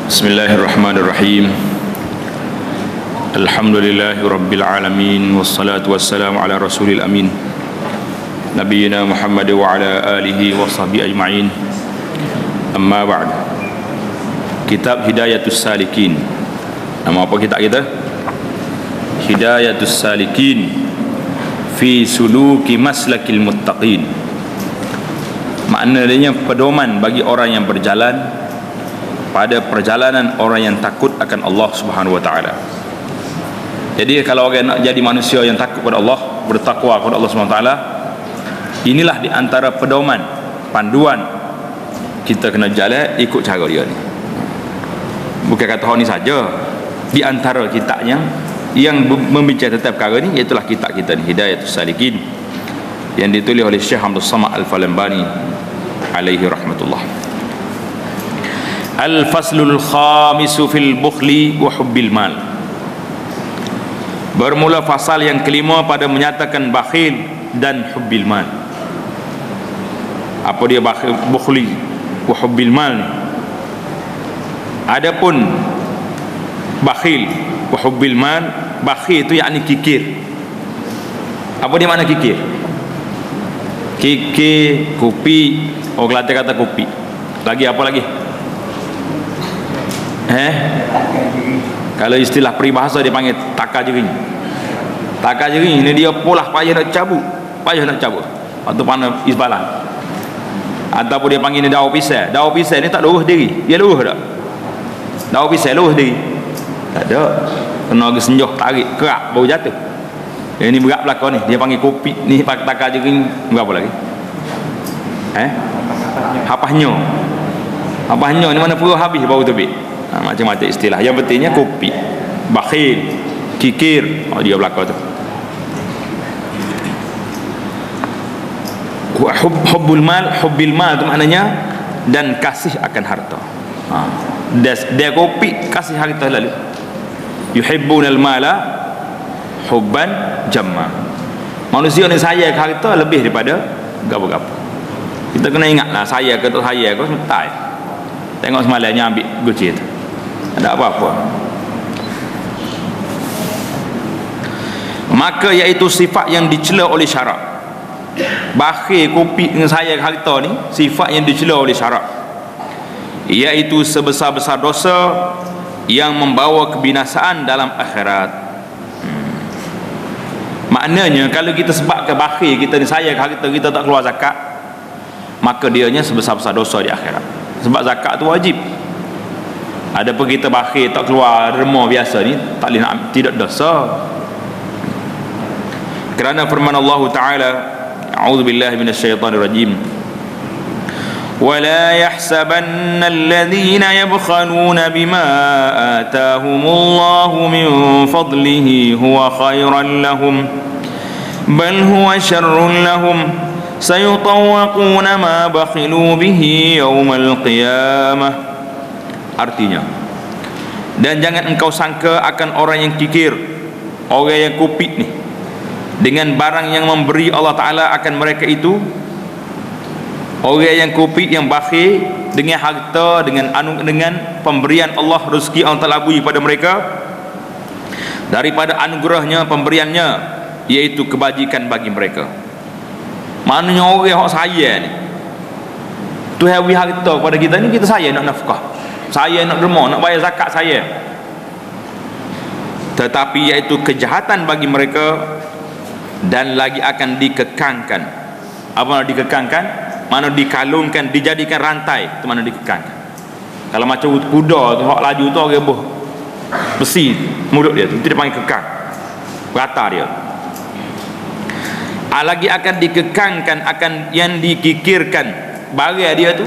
Bismillahirrahmanirrahim. Alhamdulillahi rabbil alamin, wassalatu wassalamu ala rasulil amin, nabiyina Muhammad wa ala alihi wa sahbihi ajma'in. Amma ba'd. Kitab Hidayatus Salikin. Nama apa kitab kita? Hidayatus Salikin fi suluki maslakil muttaqin. Maknanya pedoman bagi orang yang berjalan pada perjalanan orang yang takut akan Allah Subhanahu wa taala. Jadi kalau orang nak jadi manusia yang takut kepada Allah, bertakwa kepada Allah Subhanahu wa taala, inilah di antara pedoman, panduan kita kena jalan ikut cara dia ni. Bukan kata hak ni saja, di antara kitabnya yang membincang tentang perkara ni ialah kitab kita ni, Hidayatus Salikin, yang ditulis oleh Syekh Abdul Samad Al-Falembani alaihi rahmatullah. Al-faslul khamisu fil bukhli wa hubbil mal. Bermula fasal yang kelima pada menyatakan bakhil dan hubbil mal. Apa dia bakhil, bukhli wa hubbil mal ni? Adapun bakhil wa hubbil mal, bakhil itu yakni kikir. Apa dia makna kikir? Kikir, kopi, orang Kelantan kata kopi. Lagi apa lagi? Kalau istilah peribahasa dia panggil takar jering. Takar jering ni dia polah payah nak cabut, waktu mana isbalan. Ataupun dia panggil ni daun pisang. Daun pisang ni tak lurus diri. Dia lurus tak? Daun pisang lurus diri? Tak ada. Kena ke senjoh tarik kerak baru jatuh. Ini berat belakang ni. Dia panggil kopi ni, takar jering. Berapa lagi? Hapahnya ni mana perlu habis baru terbit. Macam-macam istilah. Yang pentingnya kopi, bakhil, kikir, dia belakang tu. Hubbil mal tu maknanya dan kasih akan harta. Dia kopi kasih harta lalu. Yuhibbunal mala hubban jamma. Manusia ni sayang harta lebih daripada gapo-gapo. Kita kena ingatlah, saya ke tak saya ke mentai. Tengok semalamnya ambil guci tu. Tak ada apa-apa. Maka iaitu sifat yang dicela oleh syarak. Bakhil, kopi dengan saya harta ni sifat yang dicela oleh syarak, iaitu sebesar-besar dosa yang membawa kebinasaan dalam akhirat. Maknanya kalau kita sebabkan bakhil kita ni sayang harta kita tak keluar zakat, maka dianya sebesar-besar dosa di akhirat. Sebab zakat tu wajib. Adapun kita bakhil tak keluar remah biasa ni tak boleh nak, tidak dosa. Kerana firman Allah Taala, a'udzubillahi minasyaitanir rajim, ولا يحسبن الذين يبخلون بما آتاهم الله من فضله هو خيرا لهم بل هو شر لهم سيطوقون ما بخلوا به يوم القيامة. Artinya, dan jangan engkau sangka akan orang yang kikir, orang yang kupit ni, dengan barang yang memberi Allah Ta'ala akan mereka itu. Orang yang kupit, yang bakhil dengan harta, dengan pemberian Allah, rezeki Allah Ta'ala beri pada mereka daripada anugerahnya, pemberiannya, iaitu kebajikan bagi mereka. Maknanya orang yang saya ni, Tuhan beri harta kepada kita ni, kita saya nak nafkah, saya nak derma, nak bayar zakat saya. Tetapi iaitu kejahatan bagi mereka dan lagi akan dikekangkan. Apa nak dikekangkan? Mana dikalungkan, dijadikan rantai, itu mana dikekangkan. Kalau macam kuda tu, hak laju tu orang besi mulut dia tu, itu dia panggil kekang, rata dia. Lagi akan dikekangkan, akan yang dikikirkan barang dia tu,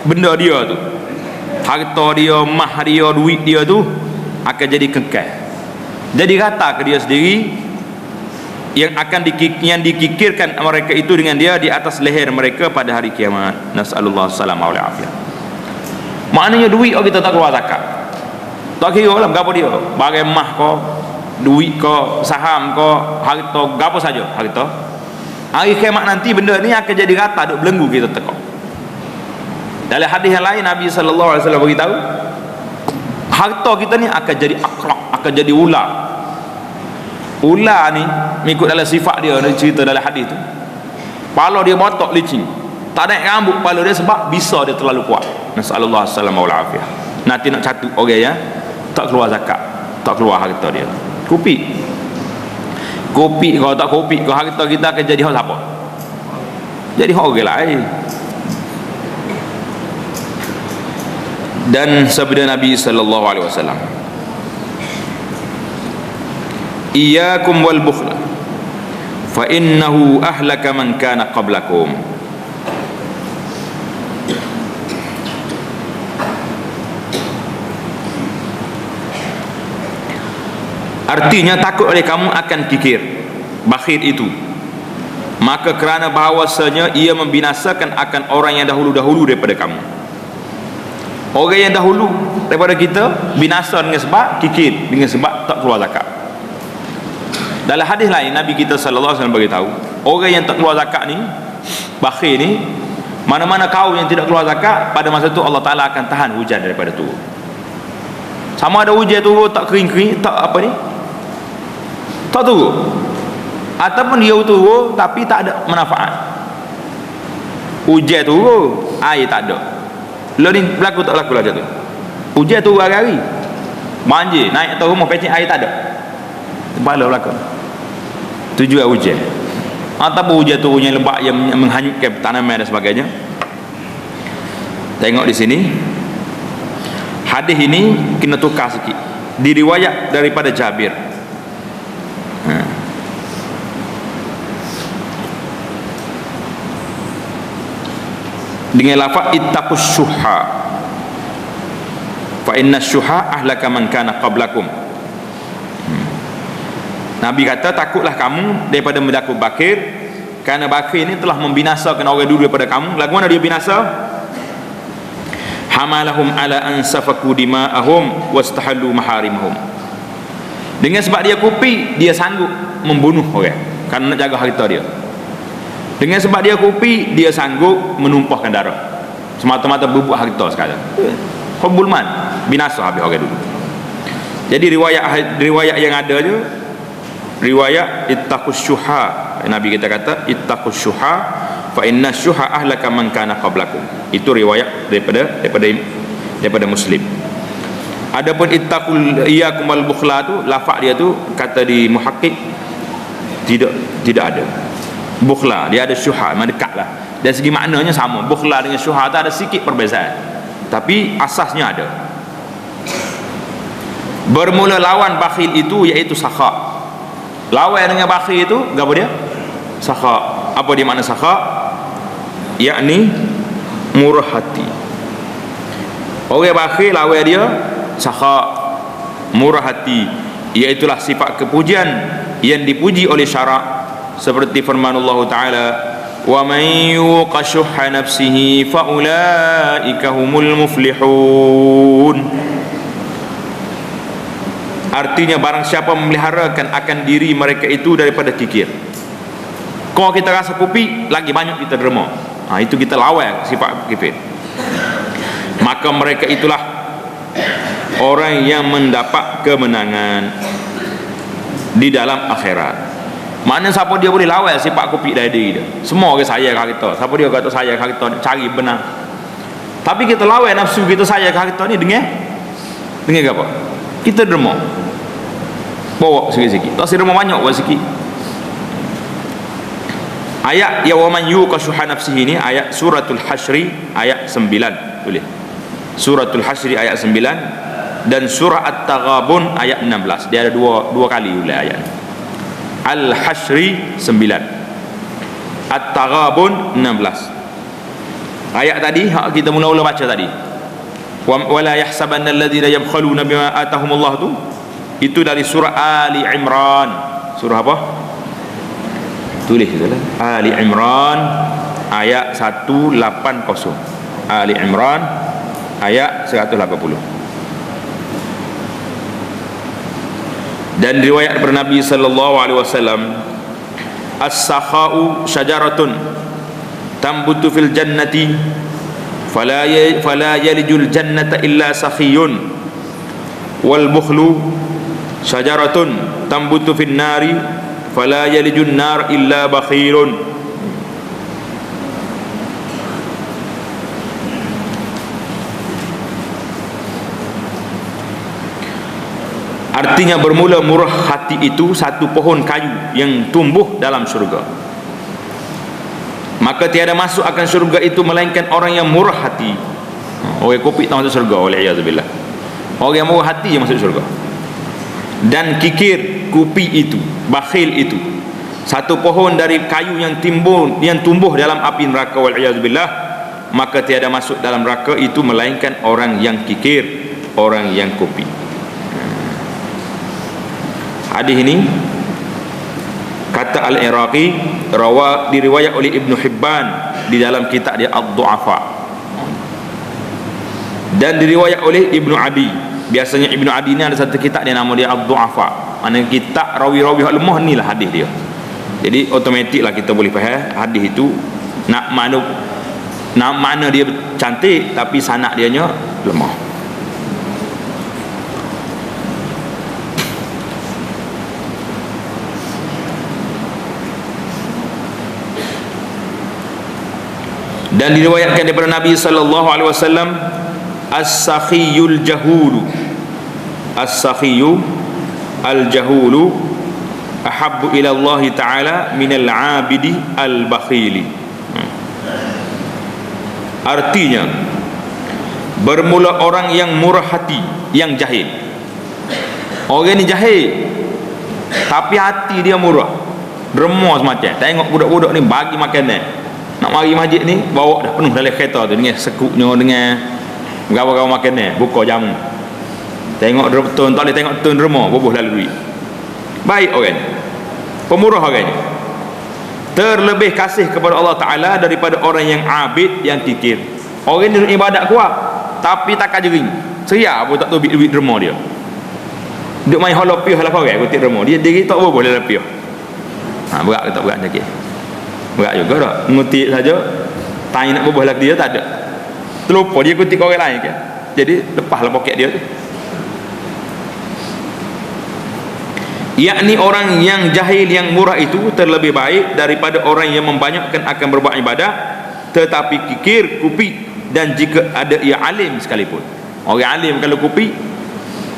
benda dia tu, harta dia, mah dia, duit dia tu akan jadi kekal, jadi rata ke dia sendiri. Yang akan dikikirkan mereka itu dengan dia di atas leher mereka pada hari kiamat. Nas'alullah salamah wal afiyah. Maknanya duit kita tak keluar zakat, tak kira lah berapa dia, barang mah ko, duit ko, saham ko, harta, apa saja harta, hari kiamat nanti benda ni akan jadi rata, duk belenggu kita tekok. Dalam hadis yang lain Nabi sallallahu alaihi wasallam beritahu, harta kita ni akan jadi akrak, akan jadi ular. Ular ni mengikut dalam sifat dia, dia cerita dalam hadis tu, kepala dia botak licin, tak naik rambut kepala dia sebab bisa dia terlalu kuat. Nasallallahu alaihi wasallam wal afiyah. Nanti nak catut orang ya, tak keluar zakat, tak keluar harta dia. Kopi kalau tak kopi, kalau harta kita akan jadi hak siapa? Jadi hak orang lain. Dan sabda Nabi sallallahu alaihi wasallam, iyyakum wal bukhla fa innahu ahlaka man kana qablakum. Artinya takut oleh kamu akan kikir, bakhil itu, maka kerana bahawasanya ia membinasakan akan orang yang dahulu-dahulu daripada kamu. Orang yang dahulu daripada kita binasa dengan sebab kikir, dengan sebab tak keluar zakat. Dalam hadis lain Nabi kita sallallahu alaihi wasallam beritahu, orang yang tak keluar zakat ni, bakhil ni, mana-mana kaum yang tidak keluar zakat, pada masa tu Allah Taala akan tahan hujan daripada turun. Sama ada hujan turun tak kering-kering, tak apa ni, tak turun, ataupun dia turun tapi tak ada manfaat. Hujan turun, air tak ada. Lo ni berlaku tak berlaku lah tu. Hujan turun hari-hari, banjir, naik atas rumah, pecik air tak ada. Bala belakang. Tujuan hujan. Ataupun hujan turun yang lebat yang menghanyutkan tanaman dan sebagainya. Tengok di sini. Hadis ini kena tukar sikit. Diriwayat daripada Jabir. Dengan lafaz ittaqus syuha fa inna syuha ahlaka man kana qablakum. Nabi kata takutlah kamu daripada berlaku bakir, kerana bakir ini telah membinasakan orang dulu daripada kamu. Lagu mana dia binasa? Hamalahum ala an safaku dima'ahum wastahallu maharimahum. Dengan sebab dia kupi, dia sanggup membunuh orang kerana nak jaga harta dia. Dengan sebab dia kupi, dia sanggup menumpahkan darah semata-mata berbuat harta sekarang. Hubbul mal, binasa habis orang dulu. Jadi riwayat yang ada je, riwayat ittaqus syuha. Nabi kita kata ittaqus syuha fa inna syuha ahlaka man kana qablakum. Itu riwayat daripada Muslim. Adapun ittaqul iyyakum wal bukhla tu, lafaz dia tu kata di muhakkik tidak ada. Bukhla dia ada syuha, memang dekatlah. Dari segi maknanya sama. Bukhla dengan syuha tu ada sikit perbezaan, tapi asasnya ada. Bermula lawan bakhil itu iaitu sakha. Lawan dengan bakhil itu apa dia? Sakha. Apa dia makna sakha? Yakni murah hati. Orang bakhil lawan dia sakha, murah hati, iaitulah sifat kepujian yang dipuji oleh syarak, seperti firman Allah Taala, wa man yuqa syuhha nafsihi fa ulaika humul muflihun. Artinya barang siapa memeliharakan akan diri mereka itu daripada kikir. Kalau kita rasa kupi, lagi banyak kita derma, itu kita lawan sifat kikir. Maka mereka itulah orang yang mendapat kemenangan di dalam akhirat. Mana siapa dia boleh lawan sifat kopi dari diri dia. Semua orang sayang harta. Siapa dia kata sayang harta, cari benar. Tapi kita lawan nafsu kita sayang harta ni dengan apa? Kita derma. Bawa sikit-sikit. Tak derma banyak, bawa sikit. Ayat ya wa man yuqa syuha nafsihi ni ayat suratul Hasyri ayat 9. Boleh. Suratul Hasyri ayat 9 dan surah At-Taghabun ayat 16. Dia ada dua kali ulang ayat. Al-Hasyri 9, At-Taghabun 16. Ayat tadi kita mula-mula baca tadi, wala yahsabanna alladhina yabkhaluna bima atahumullah tu, itu dari surah Ali Imran. Surah apa? Tulis itulah, Ali Imran ayat 180. Ali Imran ayat 180. Dan riwayat daripada Nabi sallallahu alaihi wasallam, as-sakha'u syajaratun tambutu fil jannati fala yalijul jannata illa sakhiyun wal bukhlu syajaratun tambutu fin nari fala yalijun nar illa bakhilun. Artinya bermula murah hati itu satu pohon kayu yang tumbuh dalam surga. Maka tiada masuk akan surga itu melainkan orang yang murah hati. Orang kopi tak masuk surga, waliyazubillah. Orang yang murah hati yang masuk surga. Dan kikir, kopi itu, bakhil itu, satu pohon dari kayu yang tumbuh dalam api neraka, waliyazubillah. Maka tiada masuk dalam neraka itu melainkan orang yang kikir, orang yang kopi. Hadis ini kata Al-Iraqi diriwayat oleh Ibnu Hibban di dalam kitab dia Ad-Du'afa, dan diriwayat oleh Ibnu Adi. Biasanya Ibnu Adi ni ada satu kitab dia nama dia Ad-Du'afa, mana kitab rawi-rawi hak lemah ni lah hadis dia. Jadi automatik lah kita boleh faham hadis itu nak mana dia cantik tapi sanad dia nya lemah. Dan diriwayatkan daripada Nabi sallallahu alaihi wasallam, as-sakhiyul jahulu, as-sakhiyu al-jahulu ahabbu ila Allah taala minal 'abidi al-bakhili. Artinya bermula orang yang murah hati, yang jahil. Orang ni jahil tapi hati dia murah, derma semacam. Tengok budak-budak ni bagi makanan, nak mari masjid ni bawa dah penuh dalam kereta tu dengan sekupnya, dengan gawa-gawa makan ni, buka jamu. Tengok betul tak boleh tengok betul derma, bubuh lalu duit. Baik orang, pemurah orang ni. Terlebih kasih kepada Allah Taala daripada orang yang abid, yang kikir. Orang ni ibadat kuat tapi tak kajering. Seria pun tak tahu duit derma dia. Duk main halapiah lah orang kutip derma. Dia diri tak boleh halapiah. Berat ke tak berat sakit? Berat juga tak? Ngutip saja, tanya nak berbual lagi dia tak ada. Terlupa dia kutip orang lain kan. Jadi lepaslah poket dia tu. Yakni orang yang jahil yang murah itu terlebih baik daripada orang yang membanyakkan akan berbuat ibadat tetapi kikir, kupi, dan jika ada ia alim sekalipun. Orang alim kalau kupi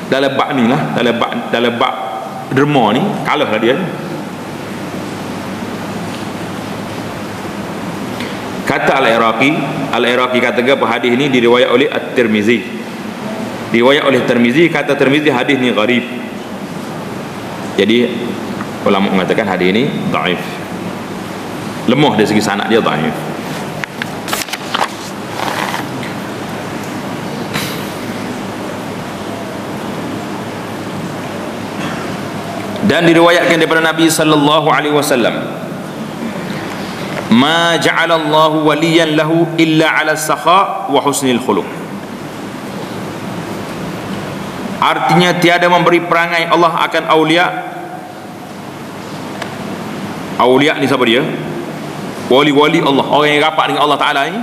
dalam bab ni lah, dalam bab derma ni kalah lah dia. Kata Al-Iraqi kata apa hadis ini diriwayat oleh At-Tirmizi. Riwayat oleh Tirmizi, kata Tirmizi hadis ni gharib. Jadi ulama mengatakan hadis ini dhaif. Lemah dari segi sanad dia dhaif. Dan diriwayatkan daripada Nabi sallallahu alaihi wasallam, ma ja'alallahu waliyan lahu illa 'ala as-sakha wa husnil khuluq. Artinya tiada memberi perangai Allah akan aulia. Aulia ni siapa dia? Wali-wali Allah, orang yang rapat dengan Allah Taala ni,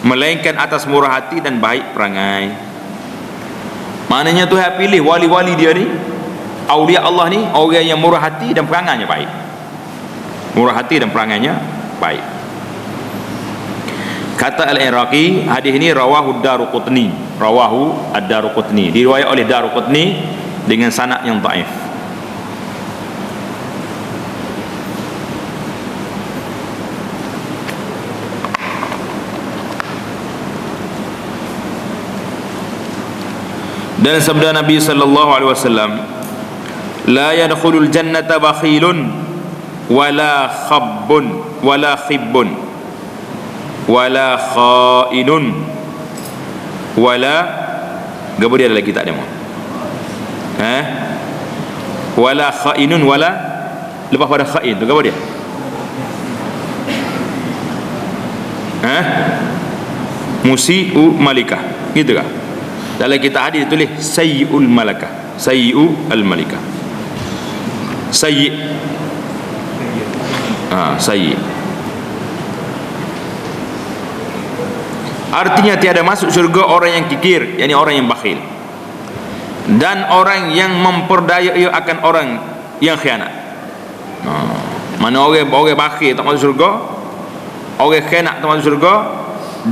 melainkan atas murah hati dan baik perangai. Maknanya Tuhan pilih wali-wali dia ni, aulia Allah ni, orang yang murah hati dan perangainya baik. Murah hati dan perangainya baik. Kata Al-Iraqi, hadis ini rawahu Daruqutni, rawahu ad-Daruqutni, diriwayat oleh Daruqutni dengan sanad yang dhaif. Dan sabda Nabi sallallahu alaihi wasallam, la yadkhulul jannata bakhilun wala khabbun wala khibbun wala khainun wala gapo dia lagi tak ada mau wala khainun wala lepas pada khain tu gapo dia musiu malikah gitu kah? Dalam kitab hadis tulis sayyiul malakah, sayyiul malikah, sayyi sayyi. Artinya tiada masuk syurga orang yang kikir, yakni orang yang bakhil. dan orang yang memperdaya ia akan orang yang khianat. Mana orang bakhil tak masuk syurga, orang khianat tak masuk syurga,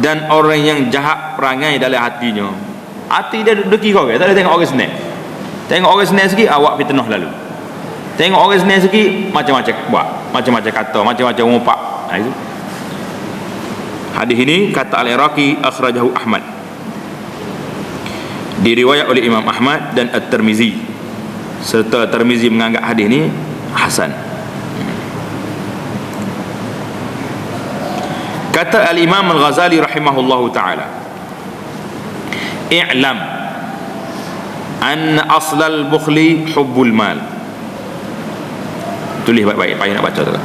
dan orang yang jahat perangai dalam hatinya. Hati dia deki kau tak ada tengok orang senang. Tengok orang senang sikit awak fitnah lalu. Tengok orang senang sikit macam-macam buat, macam-macam kata, macam-macam umpak. Itu hadis ini kata Al-Iraqi akhrajahu Ahmad, diriwayat oleh Imam Ahmad dan At-Tirmizi, serta Tirmizi menganggap hadis ini hasan. Kata Al-Imam Al-Ghazali rahimahullahu ta'ala, i'lam anna aslal bukhli hubbul mal. Tulis baik-baik, payah nak baca tu.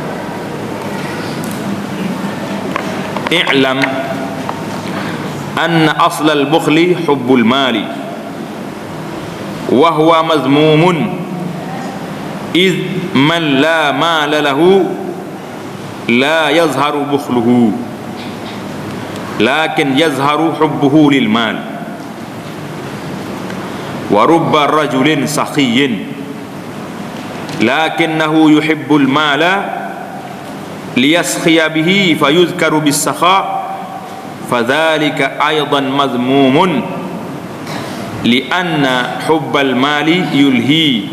i'lam anna aslal bukhli hubbul mali wa huwa mazmumun iz man la mala lahu la yazharu bukhluhu lakin yazharu hubbuhu lil mal wa rubba rajulin sakhiyyin lakinnahu yuhibbul mala liyaskhiya bihi fayuzkaru bis sakha fadzalika aidan mazmumun lianna hubbal mali yulhi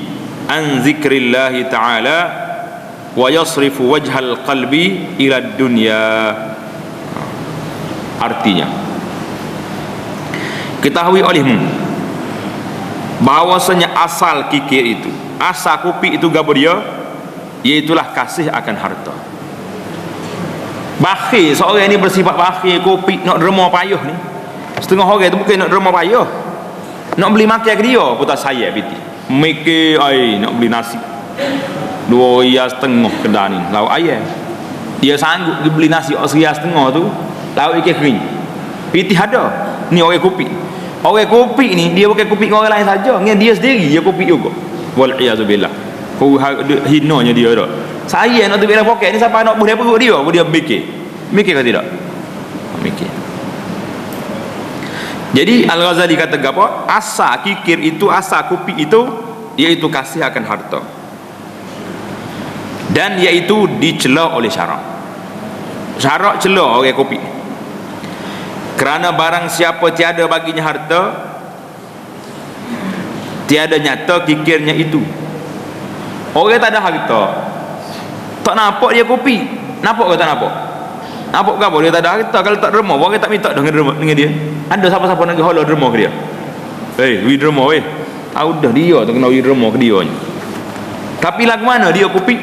an zikrillahi ta'ala wa yasrifu wajhal qalbi ila dunya. Artinya, ketahui olehmu bahwasanya asal kikir itu, asal kopi itu gapo dia, iaitulah kasih akan harta. Bakhil, seorang ini bersifat bakhil, kopi nak derma payah ni. Setengah orang tu bukan nak derma payah, nak beli makan ke dia putar saya piti. Mikir ai nak beli nasi 2,5 kedai ni lauk ayam. Dia sanggup dia beli nasi 1,5 tu lauk ikan kering. Piti ada. Ni orang kopi. Orang kopi ni dia bukan kopi dengan orang lain saja, dengan dia sendiri dia kopi juga. Wal iazubillah. Kau hinanya dia dah. Saya nak tebik dalam poket ni siapa nak boleh perut dia, dia mikir. Mikir ke tidak? Mikir. Jadi Al-Ghazali kata apa? Asal kikir itu, asal kopi itu, iaitu kasih akan harta. Dan iaitu dicela oleh syarak. Syarak cela orang kopi. Kerana barang siapa tiada baginya harta, tiada nyata kikirnya itu. Orang tak ada harta, tak nampak dia kopi. Nampak ke tak nampak? Nampak ke apa dia tak ada harta? Kalau tak derma, orang tak minta dengan dia. Ada siapa-siapa nak hola derma ke dia? We derma tahu dah dia tu kena we derma ke dia ni. Tapi lagu mana dia kopi?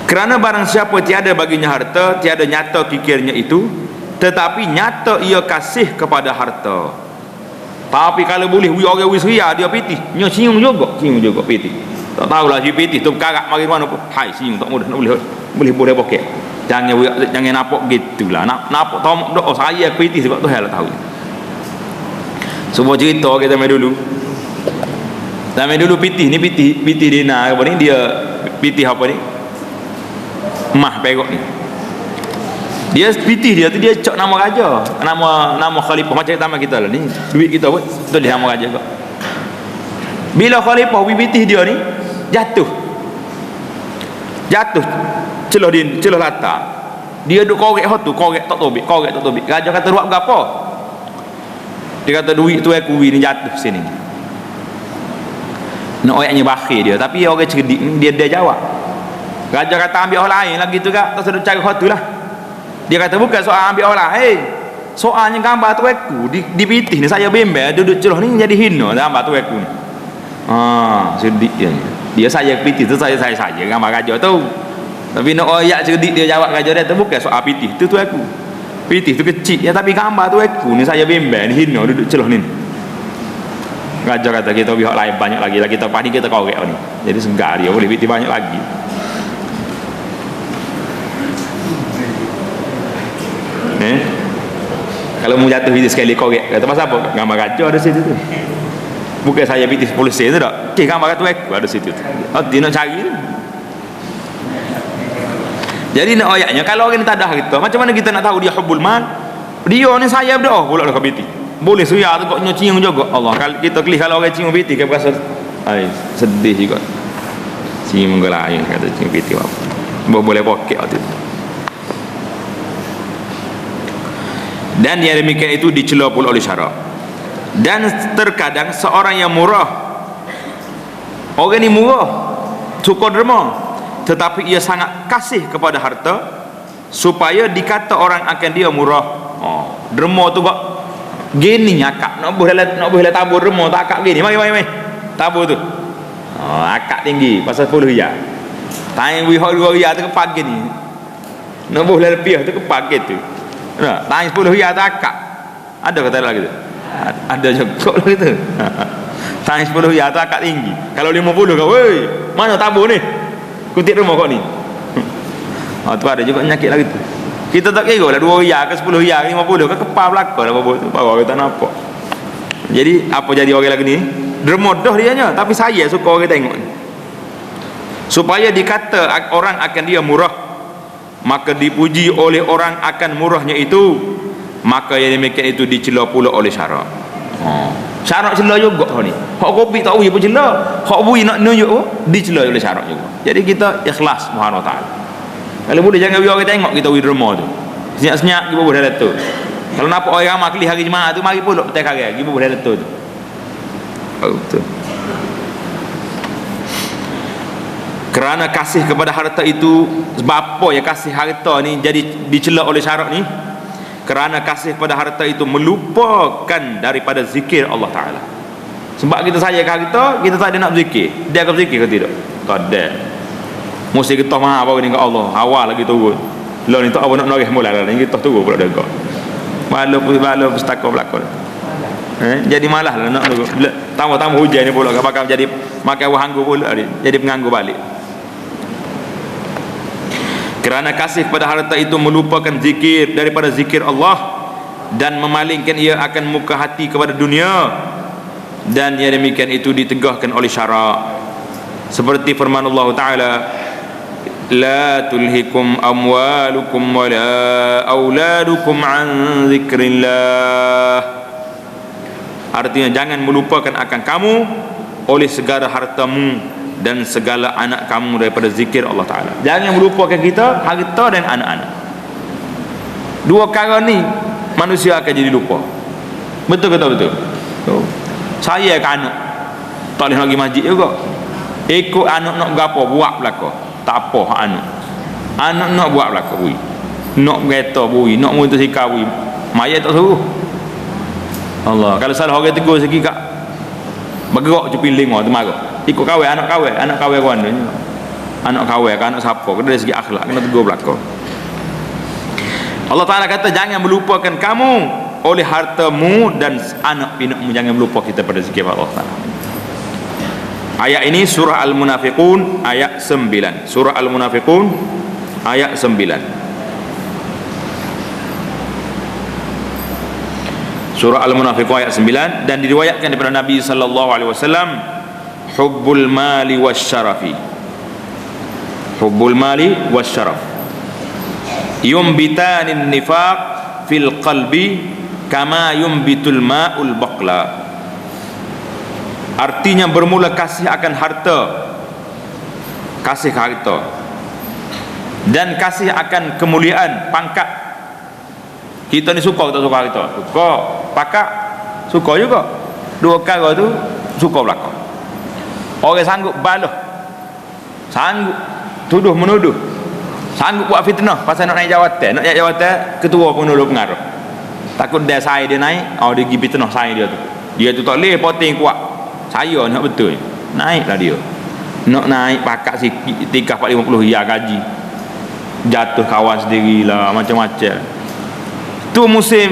Kerana barang siapa tiada baginya harta, tiada nyata kikirnya itu, tetapi nyata ia kasih kepada harta. Tapi kalau boleh orang wisria dia pitih, nya cium juga pitih. Tak tahulah si pitih tu karak mari mana pun. Hai cium tak mudah nak boleh poket. Jangan nampak gitulah. Nampak tomok doa saya pitih sebab tu hal tahu. Semua cerita kita mai dulu. Zaman dulu pitih Dina apa ni, dia pitih apa ni? Mah Perak ni. Dia pitih dia tu dia cok nama raja, nama khalifah macam tamat kita lah ni. Duit kita pun tu dia nama raja kok. Bila khalifah pitih dia ni jatuh celah latar. Dia duk korek tak tobik. Raja kata buat apa? Dia kata duit tu aku ni jatuh sini. Nak ayatnya bakhil dia, tapi orang cerdik dia jawab. Raja kata ambil orang lain lagi tu kak, tak sedut cari hotu lah. Dia kata bukan soal ambil orang lain, soalnya gambar tu aku dipitih ni saya bimbel duduk celah ni jadi hina gambar tu aku ni. Cerdik dia saya pitih tu saya gambar raja tu. Tapi nak ayat cerdik dia jawab raja dia tu bukan soal pitih tu aku. Pitih tu kecil ya, tapi gambar tu aku ni saya bimbel ni hina duduk celah ni. Raja kata kita pihak lain banyak lagi kita padi kita korek ni. Jadi segar dia boleh pitih banyak lagi. Kalau mau jatuh pitih sekali korek kata pasal apa? Gambar raja ada situ tu. Bukan saya pitih polisi tu tak. Okey gambar tu aku ada situ tu. Dia nak cari tu. Jadi nak ayatnya kalau orang tak ada harta, macam mana kita nak tahu dia hubbul mal? Dia ni saya berdoa pula dah pitih. boleh suya tu kok cium juga. Allah, kalau kita kalau orang cium piti kan berasa sedih juga. Cium gelai kata cium piti apa. Boleh pokek waktu itu. Dan yang demikian itu dicela pula oleh syarak. Dan terkadang seorang yang murah, orang ni murah, suka derma, tetapi ia sangat kasih kepada harta supaya dikata orang akan dia murah. Derma tu kok gini akak nak boleh tabur derma tak akak gini. Mari tabur tu. Akak tinggi pasal 10 riyal. Tang wi hok 2 riyal tu kepak gini. Nak boleh lebih tu kepak gitu. Nah, tang 10 riyal tu akak. Ada kata lagi tu. Ada juga gitu. Tang 10 riyal tu akak tinggi. Kalau 50 kau, woi, mana tabur ni? Kutip rumah kau ni. Tu ada juga penyakit lagi tu. Kita tak kira lah 2 riyal ke 10 riyal ke 50 ke kepal belakang lah apa tu. Bawa kita nampak. Jadi apa jadi orang lagi ni? Derma dah dianya, tapi saya suka orang tengok ni. Supaya dikata orang akan dia murah, maka dipuji oleh orang akan murahnya itu, maka yang demikian itu dicela pula oleh syarak. Syarak cela juga ni. Hak kopi tak uyi pun cela, hak bui nak nunjuk pun dicela oleh syarak juga. Jadi kita ikhlas Subhanahu wa taala. Kalau boleh jangan biar orang tengok kita uyi derma tu. Senyap-senyap kita boleh letup. Kalau nampak orang ramai kelih hari Jumaat tu, mari pulak petai karya kita boleh letup tu. Betul. Kerana kasih kepada harta itu, sebab apa ya kasih harta ni jadi dicela oleh syarak ni? Kerana kasih kepada harta itu melupakan daripada zikir Allah Ta'ala. Sebab kita sayang harta, kita tak ada nak zikir. Dia akan zikir ke tidak? Tak ada. Mesti kita maha apa ni ke Allah. Awal lagi turun. Lalu ni tak apa nak noreh mula lah. Ni kita turun pula dekat. Walau pustaka belakang. Jadi malah lah nak tambah hujan ni pula bakal jadi makan wahanggu pula dia. Jadi penganggur balik. Kerana kasih pada harta itu melupakan zikir daripada zikir Allah dan memalingkan ia akan muka hati kepada dunia, dan yang demikian itu ditegahkan oleh syarak. Seperti firman Allah Ta'ala, la tulhikum amwalukum wala auladukum an zikrillah. Artinya jangan melupakan akan kamu oleh segala hartamu dan segala anak kamu daripada zikir Allah Ta'ala. Jangan melupakan kita harta dan anak-anak. Dua perkara ni manusia akan jadi lupa. Betul ke tak betul? Saya ke anak tak boleh pergi masjid juga. Ikut anak nak gapo buat belaka. Tak apa hak anak nak buat belaka bui. Nak kereta bui, nak motosikal bui. Mayat tak suruh. Allah, kalau salah orang tegur sikit kak bergerak je piling tu marah. Ikut kawan, anak kawan kawan ni. Anak kawan ke anak siapa? Kena dari segi akhlak, kena tegur belaka. Allah Ta'ala kata jangan melupakan kamu oleh hartamu dan anak pinakmu. Jangan melupa kita pada zikir Allah Ta'ala. Ayat ini surah Al-Munafiqun ayat 9. Surah Al-Munafiqun ayat 9. Surah Al-Munafiqun ayat 9. Dan diriwayatkan daripada Nabi sallallahu alaihi wasallam, hubbul mali wasyarafi, hubbul mali wasyaraf yumbitanin nifaq fil qalbi kama yumbitul ma'ul baqla. Artinya bermula kasih akan harta, kasih ke harta, dan kasih akan kemuliaan pangkat. Kita ni suka tak suka harta? Suka. Pakak suka juga. Dua perkara tu suka belakang. Orang sanggup balah, sanggup tuduh menuduh, sanggup buat fitnah pasal nak naik jawatan. Nak naik jawatan, ketua penuduh pengaruh. Takut dia saya dia naik, dia pergi fitnah saya dia tu. Dia tu tak boleh poting kuat. Saya nak betul. Naiklah dia. Nak naik pakak sikit 3-4-50 riyal gaji. Jatuh kawan sendirilah, macam-macam. Tu musim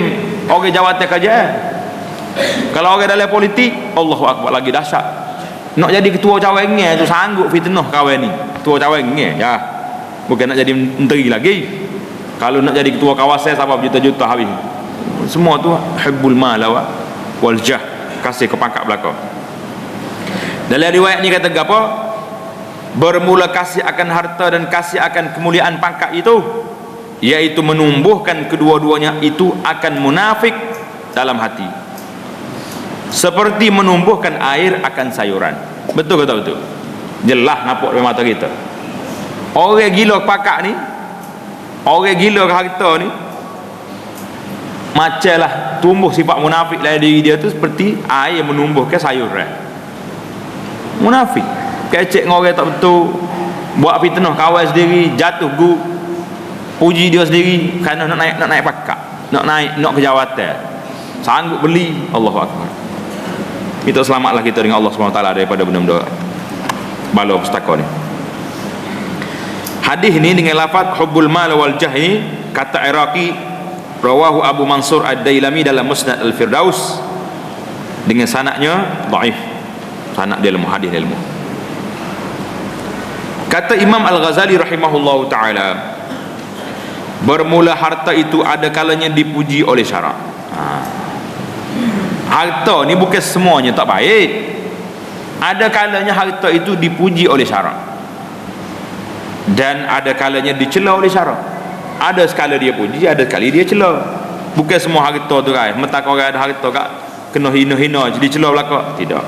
orang jawatan kerja. Kalau orang dalam politik, Allahu Akbar, lagi dahsyat. Nak jadi ketua cawangan tu sanggup fitnah kawan ni. Ketua cawangan ya. Bukan nak jadi menteri lagi. Kalau nak jadi ketua kawasan sampai berjuta-juta habis. Semua tu hubbul mal wal jah, kasih ke pangkat belaka. Dalam riwayat ni kata apa? Bermula kasih akan harta dan kasih akan kemuliaan pangkat itu, iaitu menumbuhkan kedua-duanya itu akan munafik dalam hati. seperti menumbuhkan air akan sayuran. Betul ke tak betul? Jelas nampak di mata kita. Orang gila pakak ni, orang gila harta ni, macamlah tumbuh sifat munafik dalam diri dia tu seperti air menumbuhkan sayuran. Munafik kecek dengan orang tak betul, buat fitnah kawan sendiri, jatuh gu, puji dia sendiri kerana nak naik pakak, nak ke jawatan, sanggup beli. Allahu Akbar. Kita selamatlah kita dengan Allah SWT daripada benda-benda bala pustaka ni. Hadis ni dengan lafaz hubbul mal wal jah ni, kata Iraqi, rawahu Abu Mansur Ad-Dailami dalam Musnad Al-Firdaus, dengan sanadnya dhaif. Sanad dia lemah, hadis dia lemah. Kata Imam Al-Ghazali rahimahullahu taala, bermula harta itu ada kalanya dipuji oleh syarak. Harta ni bukan semuanya tak baik. Ada kalanya harta itu dipuji oleh syarak, dan ada kalanya dicela oleh syarak. Ada sekala dia puji, ada sekali dia cela. Bukan semua harta tu kan, mentak orang ada harta kat kena hina-hina jadi cela belaka. Tidak.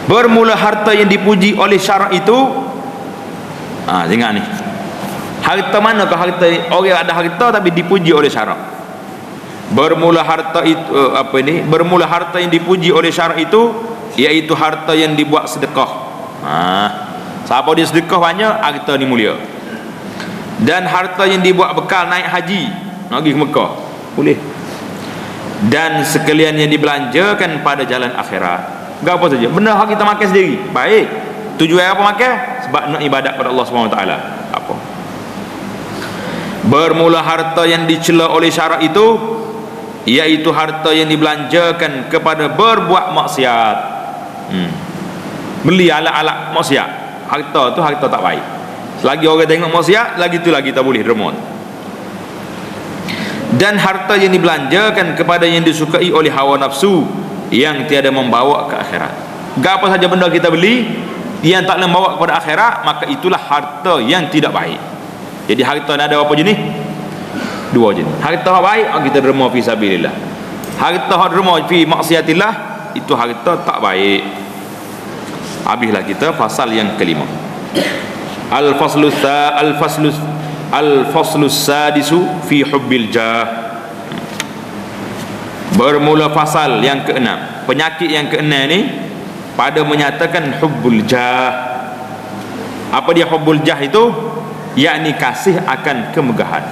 Bermula harta yang dipuji oleh syarak itu, dengar ni, harta mana ke harta orang ada harta tapi dipuji oleh syarak. Bermula harta itu bermula harta yang dipuji oleh syarak itu, iaitu harta yang dibuat sedekah. Siapa dia sedekah banyak, harta ni mulia. Dan harta yang dibuat bekal naik haji, nak pergi ke Mekah, boleh. Dan sekalian yang dibelanjakan pada jalan akhirat. Apa saja benda hak kita makan sendiri, baik. Tujuan apa makan? Sebab nak ibadat pada Allah SWT. Apa? Bermula harta yang dicela oleh syarak itu, iaitu harta yang dibelanjakan kepada berbuat maksiat. Beli alat-alat maksiat. Harta tu harta tak baik. Selagi orang tengok maksiat, lagi tu lagi tak boleh derma. Dan harta yang dibelanjakan kepada yang disukai oleh hawa nafsu, yang tiada membawa ke akhirat. Apa saja benda kita beli yang tak membawa kepada akhirat, maka itulah harta yang tidak baik. Jadi harta ada apa jenis? Dua jenis. Harta baik kita derma fi sabilillah. Harta derma fi maksiatillah, itu harta tak baik. Habislah kita fasal yang kelima. Al-faslu sadisu fi hubbil jah. Bermula fasal yang keenam. Penyakit yang keenam ni pada menyatakan hubbul jah. Apa dia hubbul jah itu? Yakni kasih akan kemegahan.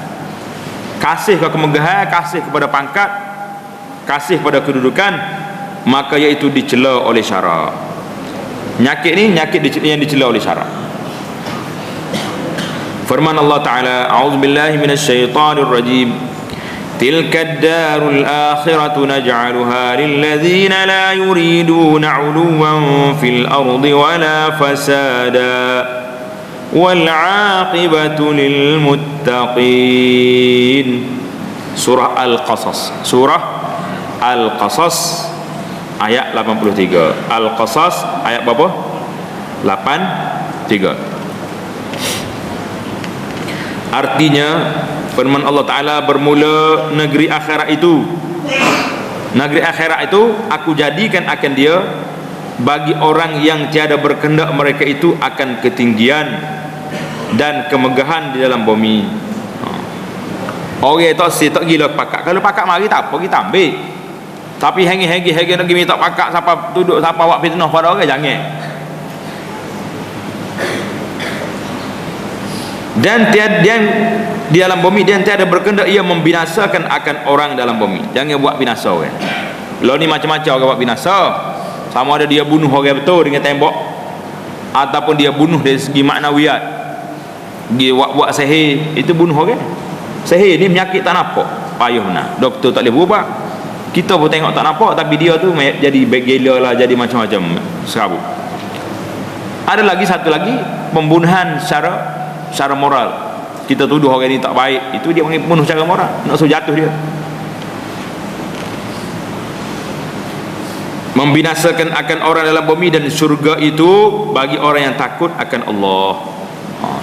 Kasih ke kemegahan, kasih kepada pangkat, kasih pada kedudukan, maka iaitu dicela oleh syarak. Penyakit ni penyakit yang dicela oleh syarak. Firman Allah Ta'ala, a'udzubillahi minasyaitanir rajim. تلك الدار الآخرة نجعلها للذين لا يريدون علوا في الأرض ولا فسادا والعاقبة للمتقين. Surah Al-Qasas. Surah Al-Qasas ayat 83. Al-Qasas ayat berapa? 83. Artinya firman Allah Ta'ala, bermula negeri akhirat itu, negeri akhirat itu aku jadikan akan dia bagi orang yang tiada berkehendak mereka itu akan ketinggian dan kemegahan di dalam bumi. Orang tak gila pakak. Kalau pakak mari tak apa, kita ambil. Tapi hengi nak pergi minta pakak, siapa duduk, siapa buat fitnah pada orang, jangan. Dan di dalam bumi dia tiada berkehendak ia membinasakan akan orang dalam bumi. Jangan buat binasa orang. Lo ni macam-macam orang buat binasa. Sama ada dia bunuh orang betul dengan tembok, ataupun dia bunuh dari segi maknawiyat. Dia buat sihir, itu bunuh orang. Sihir ni penyakit tak nampak, payah benar. Doktor tak boleh berubah. Kita pun tengok tak nampak, tapi dia tu jadi gila lah, jadi macam-macam serabut. Ada lagi satu lagi, pembunuhan secara moral. Kita tuduh orang ni tak baik, itu dia panggil bunuh secara moral, nak suruh jatuh dia. Membinasakan akan orang dalam bumi, dan syurga itu bagi orang yang takut akan Allah.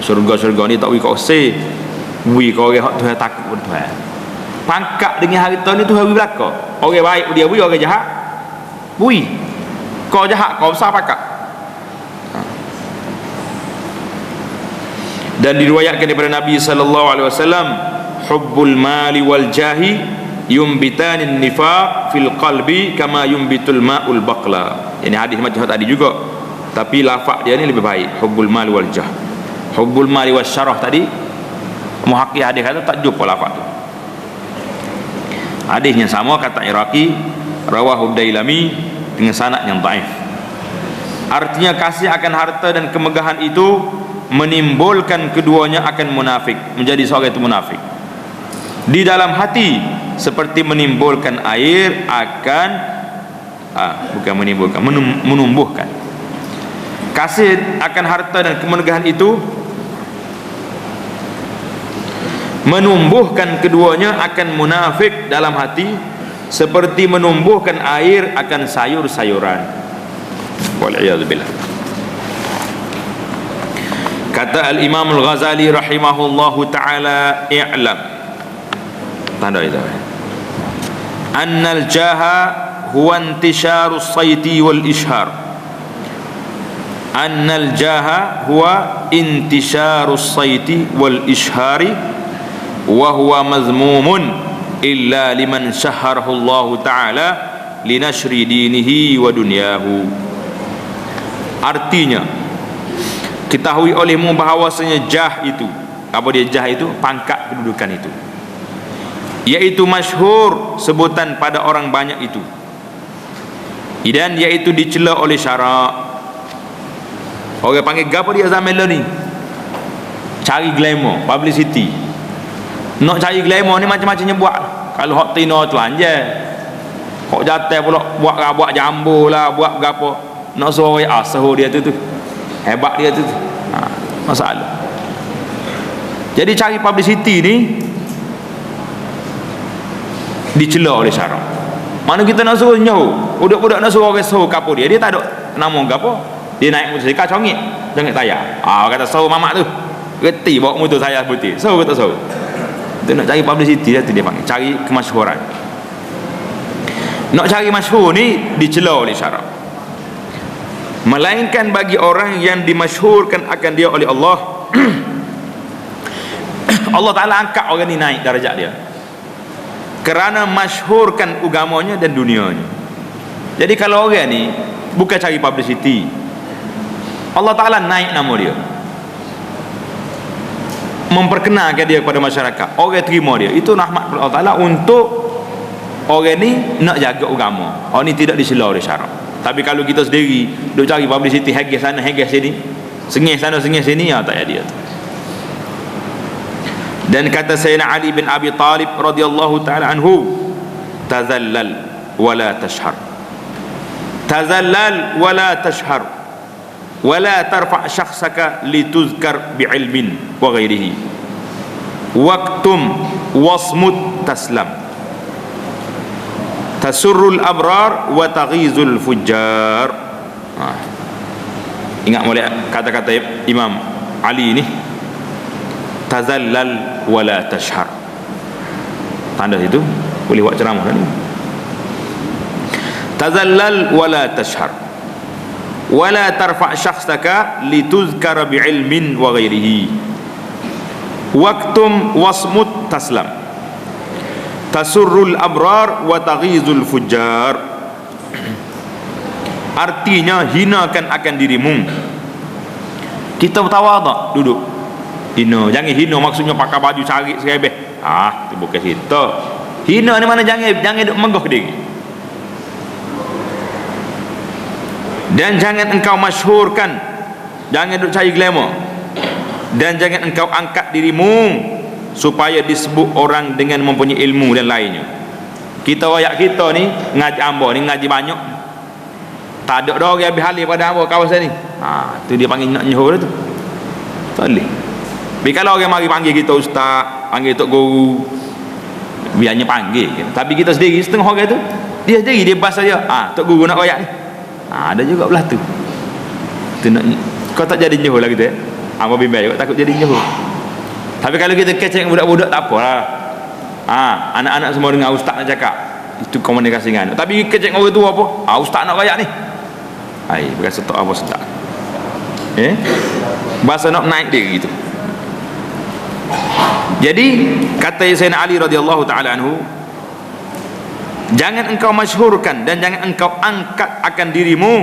Syurga ni tak boleh koseh. Bui kau orang hak Tuhan takut pun Tuhan. Pangkat dengan harta ni Tuhan bui belaka. Orang baik dia bui, orang jahat bui. Kau jahat, kau besar pangkat. Dan diriwayatkan daripada Nabi sallallahu alaihi wasallam, hubbul mali wal jahi yumbitani nifaq fil qalbi kama yumbitul ma'ul baqla. Ini hadis macam tadi juga, tapi lafaz dia ni lebih baik, hubbul mali wal jah. Hubbul mali was syarah tadi muhakkik hadis kata tak jumpa lafaz tu. Hadisnya sama kata Iraqi, rawahu Dailami dengan sanad yang dhaif. Artinya kasih akan harta dan kemegahan itu menimbulkan keduanya akan munafik, menjadi seorang itu munafik. Di dalam hati seperti menimbulkan air akan bukan menimbulkan, menumbuhkan. Kasih akan harta dan kemegahan itu menumbuhkan keduanya akan munafik dalam hati seperti menumbuhkan air akan sayur-sayuran. Wal'iyadzubillah. Kata Al-Imam Al-Ghazali rahimahullahu ta'ala, i'lam, tanda itu, annal jaha huwa intisharu sayti wal ishar. Annal jaha huwa intisharu sayti wal ishari wa huwa mazmumun illa liman syahharahu Allah ta'ala linashri dinihi wa dunyahu. Artinya, ketahui olehmu bahawasanya jah itu, apa dia jah itu? Pangkat kedudukan itu, yaitu masyhur sebutan pada orang banyak itu, dan yaitu dicela oleh syarak. Orang panggil gapo dia zaman ni? Cari glamour, publicity. Nak cari glamour ni macam-macamnya buat. Kalau hak tino tu anjay, hak jatuh pula buat jambu lah, buat gapo. Nak suruh suruh dia tu hebat dia tu. Masalah. Jadi cari publicity ni dicela oleh syarak. Mana kita nak suruh nyahu, budak-budak nak suruh orang suruh kapo dia tak ada nama gapo. Dia naik motosikal congit, jangan tayar. Kata suruh mamak tu, reti bawa motor saya putih. Suruh kata suruh. Dia nak cari publicity dia tu, dia panggil cari kemasyhuran. Nak cari masyhur ni dicela oleh syarak. Melainkan bagi orang yang dimasyhurkan akan dia oleh Allah, Allah Ta'ala angkat orang ni, naik darjat dia kerana masyhurkan agamanya dan dunianya. Jadi kalau orang ni bukan cari publicity, Allah Ta'ala naik nama dia, memperkenalkan dia kepada masyarakat, orang terima dia. Itu rahmat Allah Ta'ala untuk orang ni nak jaga agama. Orang ni tidak dicela oleh syarak. Tapi kalau kita sendiri duk cari publicity, hegeh sana hegeh sini, sengih sana sengih sini, tak ada dia. Dan kata Sayyidina Ali bin Abi Talib radhiyallahu ta'ala anhu, tazallal wala tashhar, tazallal wala tashhar, wala tarfa' syakhsaka lituzkar bi'ilmin wa ghairihi, waqtum wasmut taslam, tasurrul abrar wa taghizul fujjar. Ingat boleh kata-kata Imam Ali ni, tazallal wala tashhar. Tanda situ boleh buat ceramah ni. Tazallal wala tashhar, wala tarfa' syakhsaka lituzkara bi'ilmin wa ghairihi, waqtum wasmut taslam, tasurrul abrar wa taghizul fujjar. Artinya, hinakan akan dirimu. Kita bertawaduk, duduk hina. Jangan hina maksudnya pakai baju cari serebeh. Itu bukan kita. Hina ni mana jangan duk megah diri. Dan jangan engkau masyhurkan, jangan duk cari glamour, dan jangan engkau angkat dirimu supaya disebut orang dengan mempunyai ilmu dan lainnya. Kita wayak kita ni ngaji ambo ni, ngaji banyak, tak ada dah orang habis halih pada ambo kawasan ni. Tu dia panggil nak nyuruh tu. Tak boleh. Tapi kalau orang mari panggil kita ustaz, panggil tok guru, biarnya panggil. Tapi kita sendiri setengah orang tu, dia sendiri dia bahasa dia, tok guru nak wayak ni. Ada juga belah tu. Tu nak, kau tak jadi nyuruh lah kita. Ambo bimbang juga takut jadi nyuruh. Tapi kalau kita kecek budak-budak tak apalah. Anak-anak semua dengar ustaz nak cakap, itu komunikasi dengan. Tapi kecek orang tua apa? Ustaz nak rayak ni. Berasa tak apa ustaz. Bahasa nak naik dia gitu. Jadi kata Sayyidina Ali radhiyallahu taala anhu, jangan engkau masyhurkan dan jangan engkau angkat akan dirimu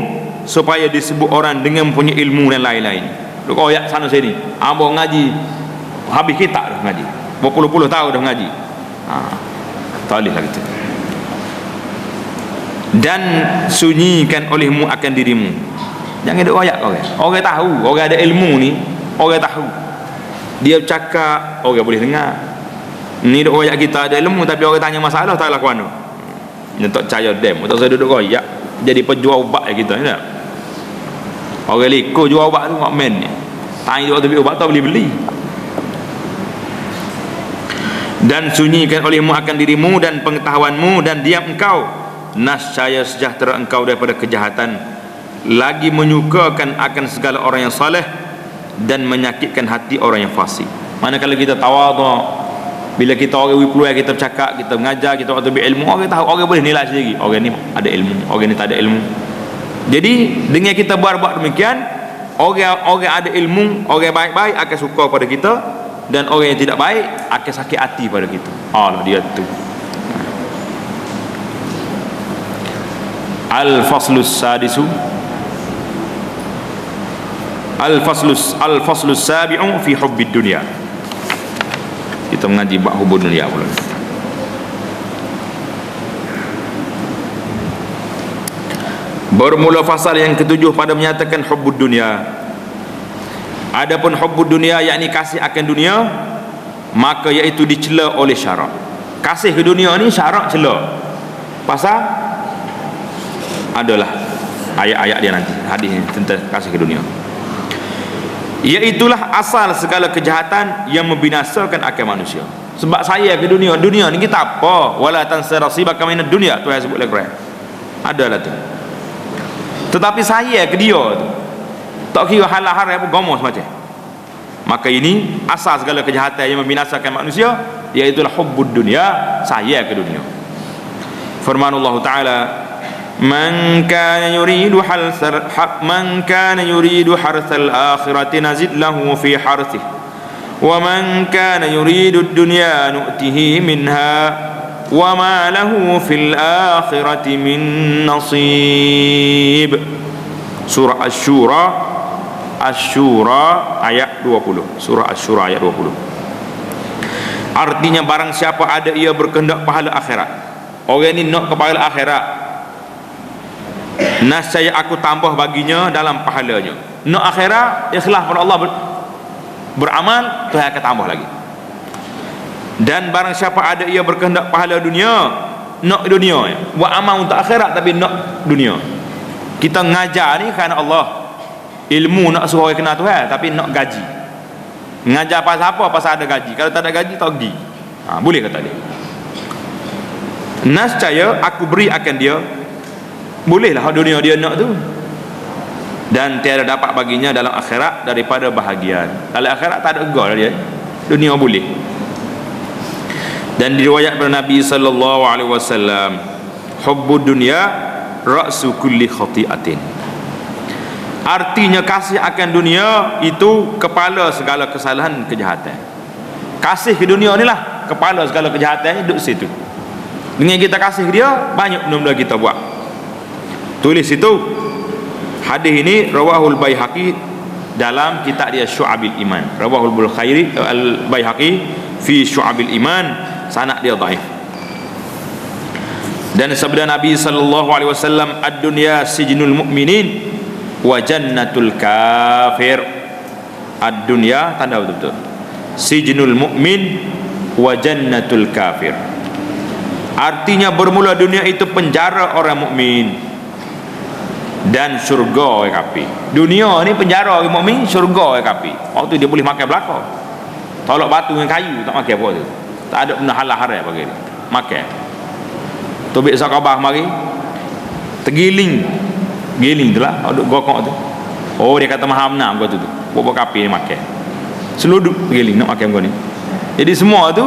supaya disebut orang dengan punya ilmu dan lain-lain. Lu koyak sana sini, ambo ngaji habis kitab dah ngaji, berpuluh-puluh tahun dah ngaji. Tak boleh lah gitu. Dan sunyikan olehmu akan dirimu. Jangan duk koyak orang. Orang tahu, orang ada ilmu ni, orang tahu. Dia cakap, orang boleh dengar. Ni duk koyak kita ada ilmu, tapi orang tanya masalah tak lah kuano. Ni tak percaya dem, tak saya duduk koyak. Jadi penjual ubat kita ni tak. Orang liko jual ubat tu ngak men ni. Tanya dia tu ubat tak boleh beli. Dan sunyikan olehmu akan dirimu dan pengetahuanmu, dan diam engkau, nascaya sejahtera engkau daripada kejahatan, lagi menyukakan akan segala orang yang saleh dan menyakitkan hati orang yang fasik. Manakala kita tawadhu, bila kita orang peluang, kita bercakap, kita mengajar, kita orang berilmu, orang tahu, orang boleh nilai sendiri, orang ni ada ilmu, orang ni tak ada ilmu. Jadi dengan kita buat demikian, orang ada ilmu, orang baik-baik akan suka pada kita, dan orang yang tidak baik akan sakit hati pada kita. Allah dia tu. Al-faslus sadisu, Al-faslus sabi'u fi hubbid dunya. Kita mengaji bab hubud dunia pula. Bermula fasal yang ketujuh pada menyatakan hubbud dunia. Adapun hubbud dunia, yakni kasih akan dunia, maka iaitu dicela oleh syarak. Kasih ke dunia ni syarak cela. Pasal adalah ayat-ayat dia nanti, hadis tentang kasih ke dunia. Iaitulah asal segala kejahatan yang membinasakan akal manusia. Sebab saya ke dunia ni kita apa? Wala tansa nasibaka minad dunya, tu yang sebut dalam Quran. Adalah tu. Tetapi saya ke dia tu, tak kira hal-hal apa gomo semacam. Maka ini asal segala kejahatan yang membinasakan manusia, iaitulah hubbud dunya, saya ke dunia. Firman Allah Taala, Man kana yuridu harthal akhirati nazid lahu fi harthih wa man kana yuridu ad-dunya nu'tihi minha wa ma lahu fil akhirati min nasib. Surah Asy-Syura ayat 20. Surah Asy-Syura ayat 20. Artinya barang siapa ada ia berkehendak pahala akhirat, orang ni nak kepada akhirat, nascaya aku tambah baginya dalam pahalanya. Nak akhirat, ikhlas pada Allah, beramal, Tuhan akan tambah lagi. Dan barang siapa ada ia berkehendak pahala dunia, nak dunia, buat amal untuk akhirat tapi nak dunia. Kita ngajar ni kerana Allah, ilmu nak suruh orang kenal Tuhan, tapi nak gaji. Ngajar pasal apa? Pasal ada gaji. Kalau tak ada gaji, tak pergi. Boleh kata dia. Nascaya aku beri akan dia, bolehlah dunia dia nak tu, dan tiada dapat baginya dalam akhirat daripada bahagian. Dalam akhirat tak ada gol dia, dunia boleh. Dan diriwayat pada Nabi sallallahu alaihi wasallam, hubbud dunya ra'su kulli khati'atin. Artinya kasih akan dunia itu kepala segala kesalahan kejahatan. Kasih ke dunia ni lah kepala segala kejahatan, duduk situ. Dengan kita kasih ke dia, banyak benda-benda kita buat. Tulis itu. Hadis ini rawahul Baihaqi dalam kitab dia Syu'abil Iman. Rawahul Bulkhairi al-Baihaqi fi Syu'abil Iman, sanad dia dhaif. Dan sabda Nabi sallallahu alaihi wasallam, ad-dunya sijnul mu'minin wa jannatul kafir. Ad-dunya tanda betul-betul sijnul mu'min wa jannatul kafir. Artinya bermula dunia itu penjara orang mukmin dan syurga orang kafir. Dunia ni penjara orang mukmin, syurga orang kafir. Waktu dia boleh makan belaka. Tolak batu dengan kayu tak makan apa tu. Tak ada benda halal haram bagi dia. Makan. Tobik sakabah mari. Tergiling. Giling tu lah. Duduk gokok tu. Oh dia kata maham nak kau tu. Buat kafir ni makan. Seluduk giling nak makan kau ni. Jadi semua tu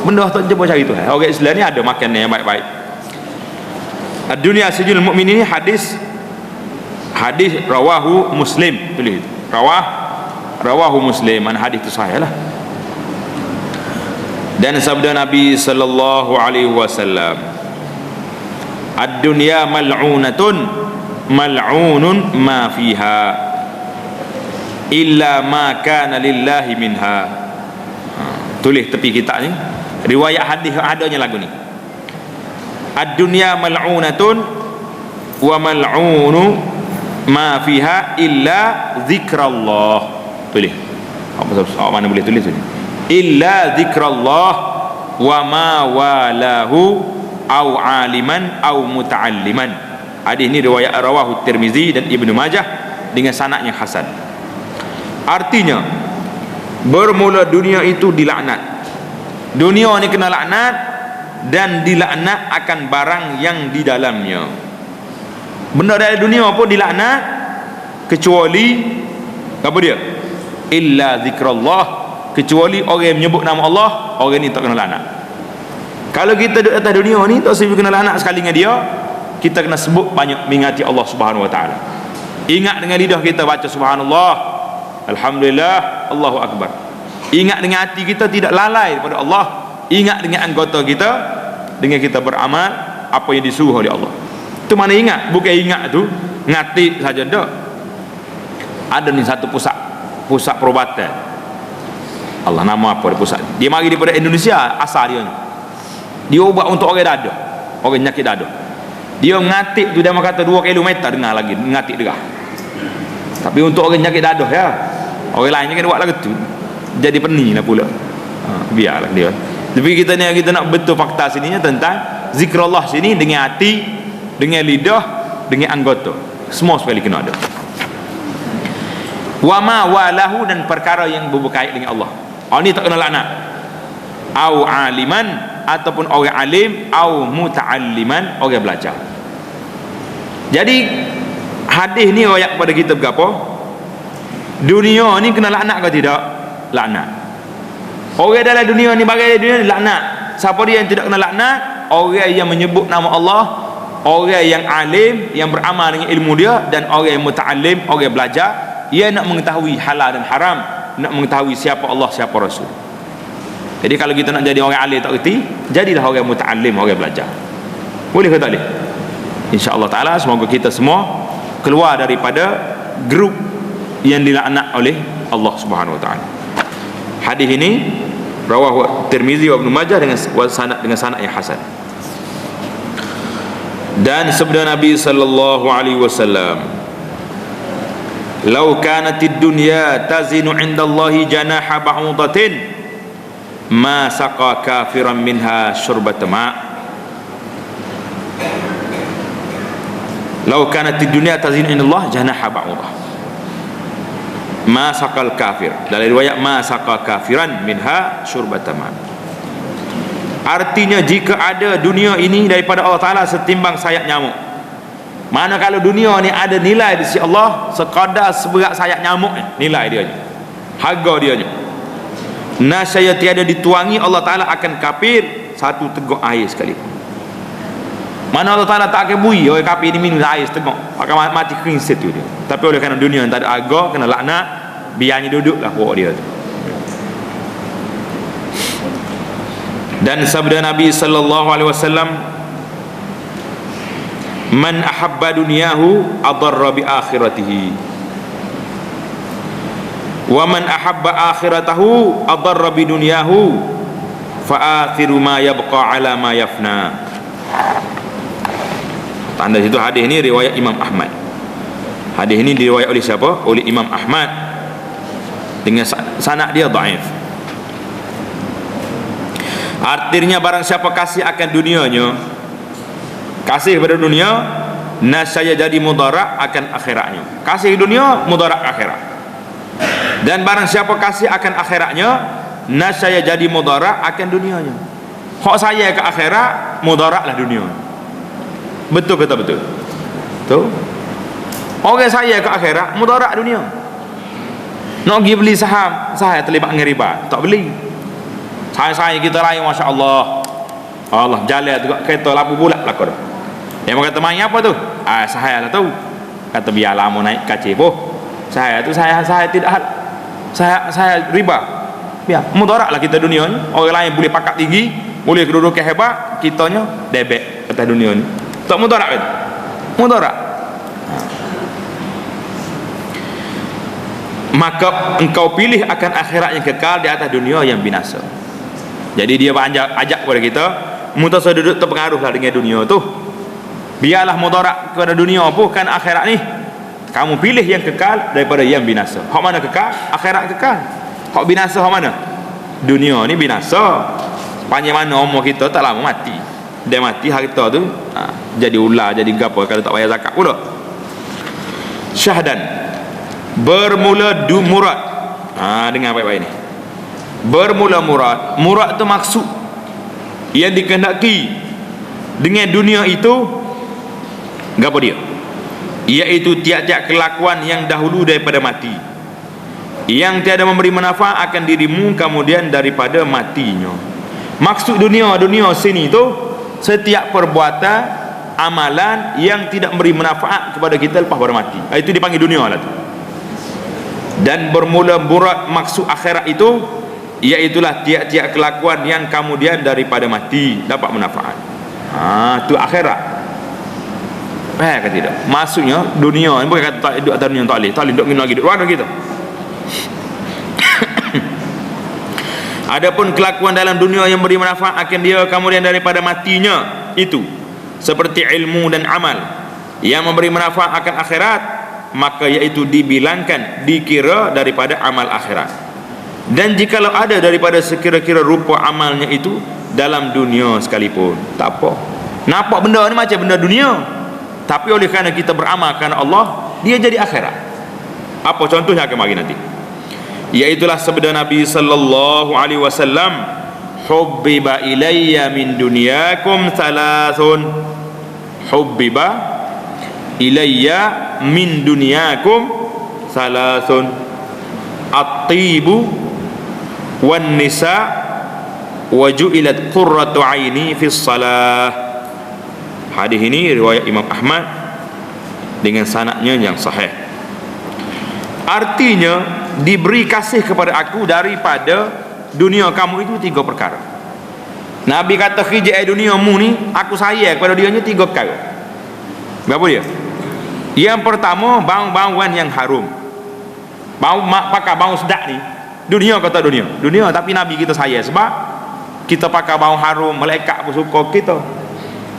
benda tak jumpa cari Tuhan. Orang Islam ni ada makan yang baik-baik. Ad-dunya sijil mukmin ini hadis rawahu Muslim, tulis rawahu Muslim, mana hadis itu sahih lah. Dan sabda Nabi sallallahu alaihi wasallam, ad-dunya mal'unatun mal'unun ma fiha illa ma kana lillahi minha. Tulis tepi kitab ni riwayat hadis adanya lagu ni. Ad-dunya mal'unatun wa mal'unu ma fiha illa zikrallah. Tulis apa mana boleh tulis ni? Illa zikrallah wa ma walahu au aliman au muta'alliman. Hadis ni riwayat rawahu Tirmizi dan Ibnu Majah dengan sanad yang hasan. Artinya bermula dunia itu dilaknat. Dunia ni kena laknat dan dilaknat akan barang yang di dalamnya. Benda dari dunia pun dilaknat kecuali apa dia? Illa zikrullah, kecuali orang yang menyebut nama Allah, orang ni tak kena laknat. Kalau kita duduk atas dunia ni tak sebab kena laknat sekali dengan dia, kita kena sebut banyak mengingati Allah Subhanahu wa taala. Ingat dengan lidah kita baca subhanallah, alhamdulillah, Allahu akbar. Ingat dengan hati kita tidak lalai kepada Allah. Ingat dengan anggota kita dengan kita beramal apa yang disuruh oleh Allah. Itu mana ingat, bukan ingat tu ngatik saja dak. Ada ni satu pusat perubatan. Allah nama apa dia pusat. Dia mari daripada Indonesia asal dia ni. Dia ubat untuk orang dada, orang nyakit dada. Dia ngatik tu dia kata 2 kilometer dengar lagi ngatik derah. Tapi untuk orang nyakit dada ya. Orang lain kan buat lagu tu jadi pening lah pula. Biarlah dia. Tapi kita nak betul fakta sini tentang zikrullah sini dengan hati, dengan lidah, dengan anggota. Semua sekali kena ada. Wa ma walahu, dan perkara yang berkait dengan Allah. Ini tak kena laknat. Au aliman, ataupun orang alim, au muta'alliman, orang belajar. Jadi hadis ni royak kepada kita berapa? Dunia ni kena laknat ke tidak? Laknat. Orang dalam dunia ni, bagai dunia ni laknat. Siapa dia yang tidak kena laknat? Orang yang menyebut nama Allah, orang yang alim, yang beramal dengan ilmu dia, dan orang yang muta'allim, orang yang belajar. Ia nak mengetahui halal dan haram, nak mengetahui siapa Allah, siapa Rasul. Jadi kalau kita nak jadi orang alim tak reti, jadilah orang muta'allim, orang belajar. Boleh ke tak boleh? InsyaAllah ta'ala semoga kita semua keluar daripada grup yang dilaknat oleh Allah Subhanahu wa ta'ala. Hadis ini rawahu Tirmizi wa Ibnu Majah dengan sanad yang hasan. Dan sabda Nabi sallallahu alaihi wasallam, "Lau kanatid dunya tazinu 'inda Allahi janaha ba'udatin ma saqa kafiran minha syurbat ma'." Lau kanatid dunya tazinu 'inda Allah janaha ba'udah ma saqal kafir. Dalam riwayat ma saqa kafiran minha syurbat ma'. Artinya jika ada dunia ini daripada Allah Ta'ala setimbang sayap nyamuk. Mana kalau dunia ni ada nilai di sisi Allah sekadar seberat sayap nyamuk nilai dia, harga dia, nasaya tiada dituangi Allah Ta'ala akan kafir satu teguk air sekalipun. Mana Allah Ta'ala tak akan bui orang kafir ni minum air seteguk, akan mati kering situ dia. Tapi oleh kerana dunia yang tak ada harga, kena laknat, biarnya duduklah pokok dia tu. Dan sabda Nabi sallallahu alaihi wasallam, "Man ahabba dunyahu adarra bi akhiratihi, wa man ahabba akhiratahu adarra bi dunyahu, fa akhiru ma yabqa ala ma yafna." Tanda situ hadis ini riwayat Imam Ahmad. Hadis ini diriwayat oleh siapa? Oleh Imam Ahmad dengan sanad dia dhaif. Artinya barang siapa kasih akan dunianya, kasih kepada dunia, nasaya jadi mudarat akan akhiratnya. Kasih dunia, mudarat akhirat. Dan barang siapa kasih akan akhiratnya, nasaya jadi mudarat akan dunianya. Hak saya ke akhirat, mudaratlah dunia. Betul kata betul? Betul? Orang saya ke akhirat, mudarat dunia. Nak pergi beli saham, saya terlibat dengan riba, tak beli. Saya kita lain masya-Allah. Allah jalan tu kereta lapu bulat belakang. Yang kata main apa tu? Saya lah tu. Kata biar lama naik kaci boh. Saya tidak hal. Saya riba. Biar mudaratlah kita dunia ni. Orang lain boleh pakat tinggi, boleh kedudukan hebat, kitanya debek atas dunia ni. Tak mudarat kan? Mudarat. Maka engkau pilih akan akhirat yang kekal di atas dunia yang binasa. Jadi dia ajak kepada kita, mutasa duduk terpengaruhlah dengan dunia tu. Biarlah mudarat kepada dunia bukan akhirat ni. Kamu pilih yang kekal daripada yang binasa. Hak mana kekal? Akhirat kekal. Hak binasa hak mana? Dunia ni binasa. Panjang mana umur kita tak lama mati. Dia mati harta tu jadi ular, jadi gapo kalau tak bayar zakat pula. Syahdan bermula murad. Dengar baik-baik ni. Bermula murad tu maksud yang dikehendaki dengan dunia itu gapo dia? Iaitu tiap-tiap kelakuan yang dahulu daripada mati, yang tiada memberi manfaat akan dirimu kemudian daripada matinya. Maksud dunia sini tu setiap perbuatan amalan yang tidak memberi manfaat kepada kita lepas pada mati. Itu dipanggil dunia lah tu. Dan bermula murad maksud akhirat itu iaitulah tiap-tiap kelakuan yang kemudian daripada mati dapat manfaat. Tu akhirat. Faham ke tidak? Maksudnya dunia ni bukan kata tak duduk atas dunia tak boleh duduk lagi duduk luar kita. Adapun kelakuan dalam dunia yang beri manfaat akan dia kemudian daripada matinya itu seperti ilmu dan amal yang memberi manfaat akan akhirat, maka iaitu dibilangkan dikira daripada amal akhirat. Dan jikalau ada daripada sekira-kira rupa amalnya itu dalam dunia sekalipun, tak apa. Nampak benda ni macam benda dunia, tapi oleh kerana kita beramal kerana Allah, dia jadi akhirat. Apa contohnya akan mari nanti. Iaitulah sabda Nabi sallallahu alaihi wasallam, hubbiba ilayya min dunyakum thalathun. Hubbiba ilayya min dunyakum thalathun. At-tibu wan nisa wa ju'ilat qurratu aini fi shalah. Hadis ini riwayat Imam Ahmad dengan sanadnya yang sahih. Artinya diberi kasih kepada aku daripada dunia kamu itu 3 perkara. Nabi kata khijai duniamu ni aku sayang kepada dia ni 3 perkara. Berapa dia? Yang pertama, bau-bauan yang harum. Pakai bau sedap ni. Dunia kata dunia, tapi Nabi kita sayang sebab kita pakai bau harum, malaikat pun suka kita.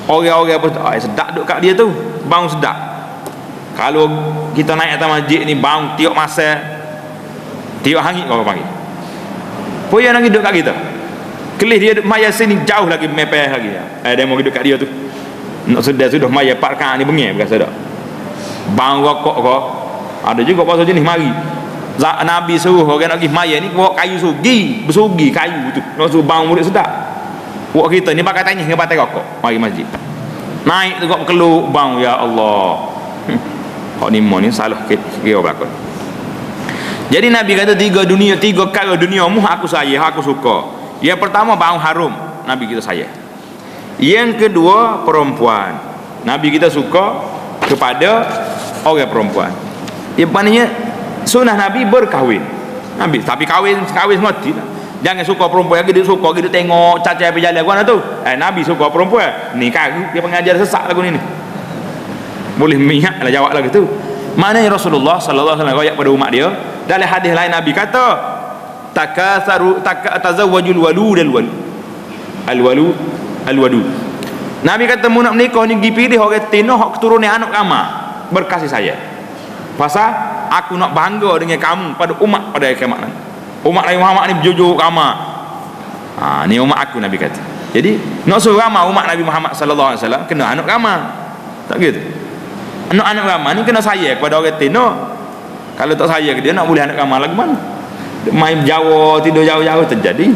Orang-orang pun sedap duk kat dia tu, bau sedap. Kalau kita naik atas masjid ni bau tiup masa, tiup hangit kau panggil. Poya nak hidup kat kita. Kelih dia maya sini jauh lagi mepeh lagi. Dia mau hidup kat dia tu. Nak sudah maya parkan ni bengih berasa dak. Bau rokok kau. Ada juga pasal jenis mari. Nabi suruh orang nak pergi maya ni bawa kayu sugi, bersugi kayu tu. Nak suruh bau mulut sedap. Buat kita ni pakai tanya dengan batai rokok mari masjid. Naik tu kau keluk bau, ya Allah. Kau ni mo ni salah kira berlaku. Jadi Nabi kata 3 perkara duniamu aku sayang, aku suka. Yang pertama bau harum, Nabi kita sayang. Yang kedua perempuan, Nabi kita suka kepada orang perempuan. Yang maknanya sunnah Nabi berkahwin. Nabi tapi kahwin mati lah. Jangan suka perempuan lagi, dia suka dia tengok cacat berjalan gua tu. Nabi suka perempuan. Ni kan dia pengajar sesak lagu ni. Boleh miak lah jawab lagu tu. Maknanya Rasulullah sallallahu alaihi wasallam royak pada umat dia. Dalam hadis lain Nabi kata, tazawwajul walud al-walud. Nabi kata mu nak menikah ni pergi pilih orang tino hak keturunan anak ramah berkasih saya. Pasal aku nak bangga dengan kamu pada umat pada kiamat nanti. Umat Nabi Muhammad ni berjujur ramah. Ni umat aku Nabi kata. Jadi nak suruh ramah umat Nabi Muhammad sallallahu alaihi wasallam kena anak ramah. Tak gitu. Anak-anak ramah ni kena sayang kepada orang tino. Kalau tak sayang ke dia nak boleh anak ramah lagi mana? Main Jawa tidur jauh-jauh terjadi.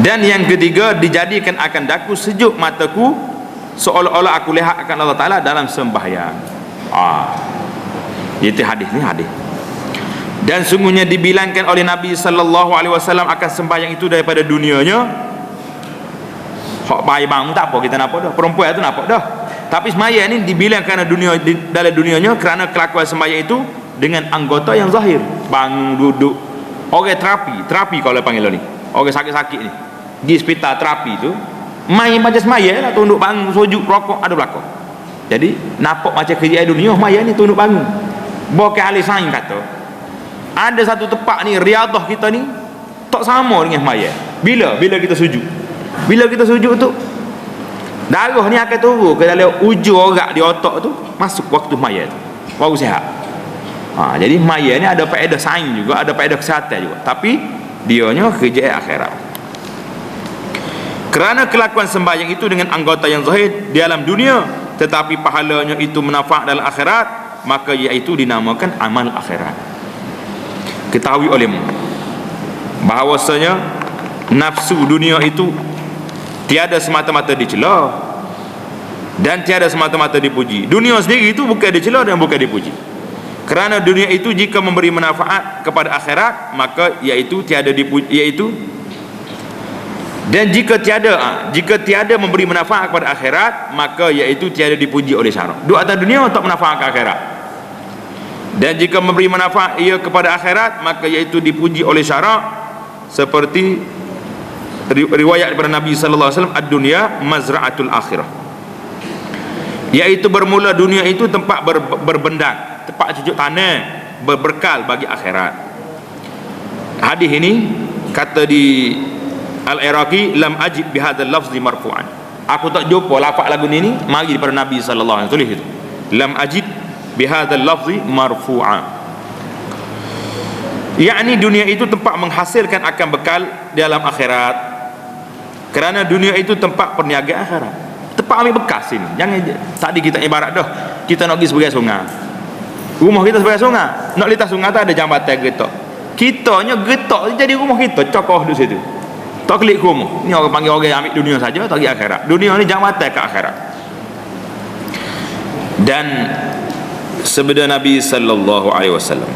Dan yang ketiga, dijadikan akan daku sejuk mataku seolah-olah aku lihat akan Allah Ta'ala dalam sembahyang. Itu hadis ni hadis. Dan sungguhnya dibilangkan oleh Nabi sallallahu alaihi wasallam akan sembahyang itu daripada dunianya. Hak bayi bang tak apa kita nampak dah. Perempuan itu nampak dah. Tapi sembahyang ni dibilang kerana dunia dalam dunianya kerana kelakuan sembahyang itu dengan anggota yang zahir. Bangun, duduk. Orang terapi kalau panggil ni. Orang sakit-sakit ni. Di hospital terapi tu, main macam sembahyang lah, tunduk bangun, sujud, rokok ada belakang. Jadi nampak macam kerja dunia, sembahyang ni tunduk bangun. Bukan ahli sains kata. Ada satu tempat ni riadah kita ni tak sama dengan sembahyang. Bila kita sujud. Bila kita sujud tu darah ni akan turun ke dalam ujung orak di otak tu, masuk waktu sembahyang tu. Baru sihat. Jadi sembahyang ni ada faedah sains juga, ada faedah kesihatan juga. Tapi dianya kerja akhirat. Kerana kelakuan sembahyang itu dengan anggota yang zahir di alam dunia, tetapi pahalanya itu manfaat dalam akhirat, maka iaitu dinamakan amal akhirat. Ketahui olehmu bahawasanya nafsu dunia itu tiada semata-mata dicela dan tiada semata-mata dipuji. Dunia sendiri itu bukan dicela dan bukan dipuji. Kerana dunia itu jika memberi manfaat kepada akhirat, maka iaitu tiada dipuji, iaitu dan jika tiada memberi manfaat kepada akhirat, maka iaitu tiada dipuji oleh syarak. Duk atas dunia tak manfaat ke akhirat. Dan jika memberi manfaat ia kepada akhirat, maka iaitu dipuji oleh syarak, seperti riwayat daripada Nabi sallallahu alaihi wasallam, ad-dunya mazra'atul akhirah, iaitu bermula dunia itu tempat berbendang, tempat cucuk tanah, berberkal bagi akhirat. Hadis ini kata di Al-Iraqi, lam ajib bihadzal lafzi marfu'an. Aku tak jumpa lafaz lagu ni mari daripada Nabi sallallahu alaihi wasallam, tulis itu. Lam ajib bihadzal lafzi marfu'an. Yakni dunia itu tempat menghasilkan akan bekal dalam akhirat. Kerana dunia itu tempat perniagaan akhirat. Tempat ambil bekas sini. Jangan tadi kita ibarat dah, kita nak pergi sebagai sungai. Rumah kita sebagai sungai. Nak lintas sungai tu ada jambatan getok. Kitanya getok jadi rumah kita, cokoh di situ. Tak klik rumah. Ni orang panggil orang ambil dunia saja, tak pergi akhirat. Dunia ni jambatan ke akhirat. Dan sabda Nabi sallallahu alaihi wasallam,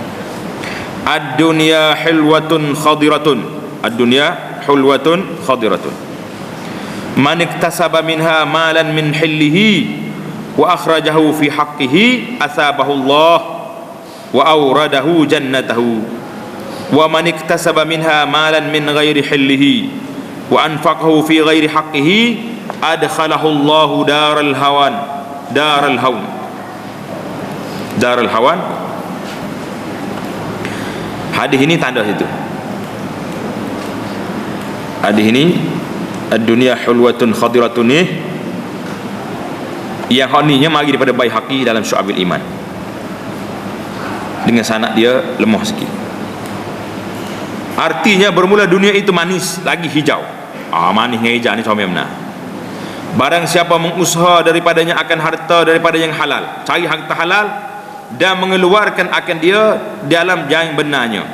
ad-dunya hilwatun khadiratun, ad-dunya hulwatun khadiratun, man iktasaba minha malan min hillihi wa akhrajahu fi haqqihi asabahu Allah wa awradahu jannatahu, wa man iktasaba minha malan min ghairi hillihi wa anfaqahu fi ghairi haqqihi adkhalahu Allah daral hawan, daral hawn, daral hawan. Hadis ini tanda situ. Hadis ini ad-dunya hulwatun khadiratun ni yang haninya mari daripada Baihaqi dalam Syu'abil Iman, dengan sanad dia lemah sikit. Artinya bermula dunia itu manis lagi hijau. Manis dengan hijau ni sama benar. Barang siapa mengusaha daripadanya akan harta daripada yang halal, cari harta halal dan mengeluarkan akan dia dalam jalan benarnya,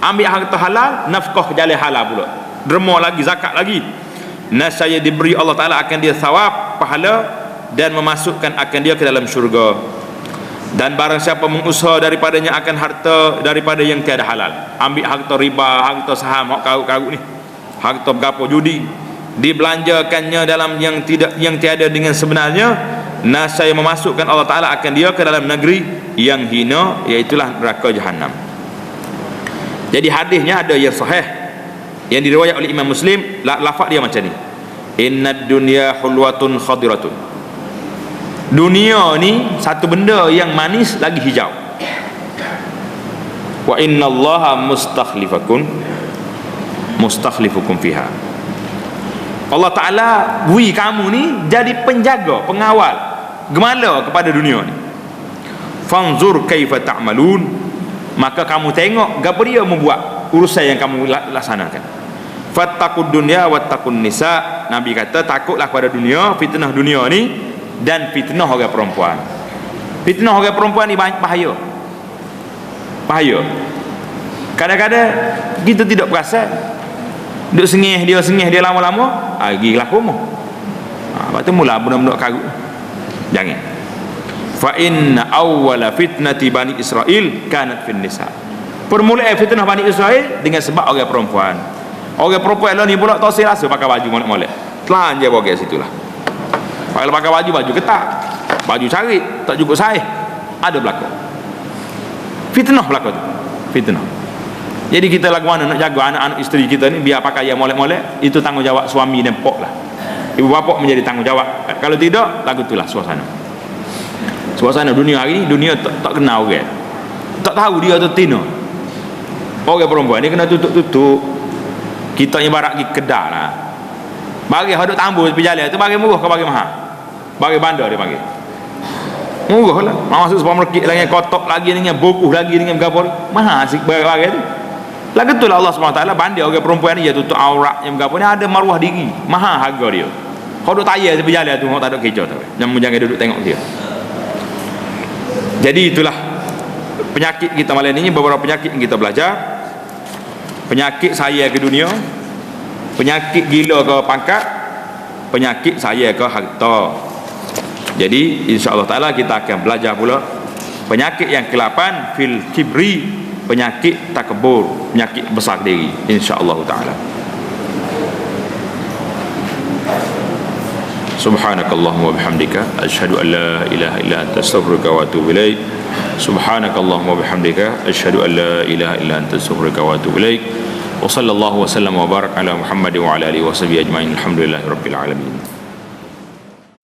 ambil harta halal, nafkah jalan halal pula, derma lagi, zakat lagi, nasaya diberi Allah Ta'ala akan dia thawab, pahala, dan memasukkan akan dia ke dalam syurga. Dan barang siapa mengusaha daripadanya akan harta daripada yang tiada halal, ambil harta riba, harta saham, hak karut-karut ni, harta berapa judi, dibelanjakannya dalam yang tiada dengan sebenarnya, nasaya memasukkan Allah Ta'ala akan dia ke dalam negeri yang hina, iaitulah neraka Jahannam. Jadi hadisnya ada yang sahih yang diriwayat oleh Imam Muslim, lafaz dia macam ni, innad dunya hulwatun khadiratun. Dunia ni satu benda yang manis lagi hijau. Wa innallaha mustakhlifukum fiha. Allah Ta'ala beri kamu ni jadi penjaga, pengawal, gemala kepada dunia ni. Fanzur kaifa ta'malun, maka kamu tengok gapo dia membuat urusan yang kamu laksanakan. Fattaqud dunya wattaqun nisa. Nabi kata takutlah pada dunia, fitnah dunia ni, dan fitnah orang perempuan. Fitnah orang perempuan ni bahaya. Bahaya. Kadang-kadang kita tidak perasan, duk sengih dia lama-lama, pergi lah rumah. Lepas tu mula benda-benda karut. Jangan. Fa inna awwala fitnati bani Israel kanat fin nisa. Permulaan fitnah Bani Israel dengan sebab orang perempuan. Orang perempuan lah ni pula tak rasa pakai baju molek-molek. Telanjang bagai situlah. Kalau pakai baju ketat, baju carit, tak cukup saiz, ada berlaku. Fitnah berlaku tu. Fitnah. Jadi kita lagu mana nak jaga anak-anak isteri kita ni biar pakai yang molek-molek, itu tanggungjawab suami dan pok lah. Ibu bapa menjadi tanggungjawab. Kalau tidak, lagu itulah suasana. Suasana dunia hari ni, dunia tak kenal orang. Tak tahu dia tu tina. Orang perempuan ni kena tutup-tutup. Kita ibarat pergi kedai lah. Bagi hadut tambur tepi jalan tu bagi murah ke bagi mahal? Bagi bandar dia bagi. Murah lah. Masuk supermarket lagi kotak lagi dengan buku lagi dengan berapa mahal asyik bagi tu. Lah betul Allah SWT bandar orang perempuan ni dia tutup aurat yang berapa ni ada maruah diri. Mahal harga dia. Hadut tayar tepi jalan tu tak ada kecoh tu. Jangan duduk tengok dia. Jadi itulah penyakit kita malam ini, beberapa penyakit yang kita belajar. Penyakit saya ke dunia, penyakit gila ke pangkat, penyakit saya ke harta. Jadi insya-Allah taala kita akan belajar pula penyakit yang ke-8 fil kibri, penyakit takabur, penyakit besar diri, insya-Allah taala. Subhanakallahumma wa bihamdika asyhadu an la ilaha illa anta astaghfiruka wa atubu ilaik. Subhanakallahumma wa bihamdika asyhadu an la ilaha illa anta astaghfiruka wa atubu ilaik. Wa sallallahu wa sallam wa barak ala Muhammad wa ala alihi wa sahbihi ajma'in. Alhamdulillahirabbil alamin.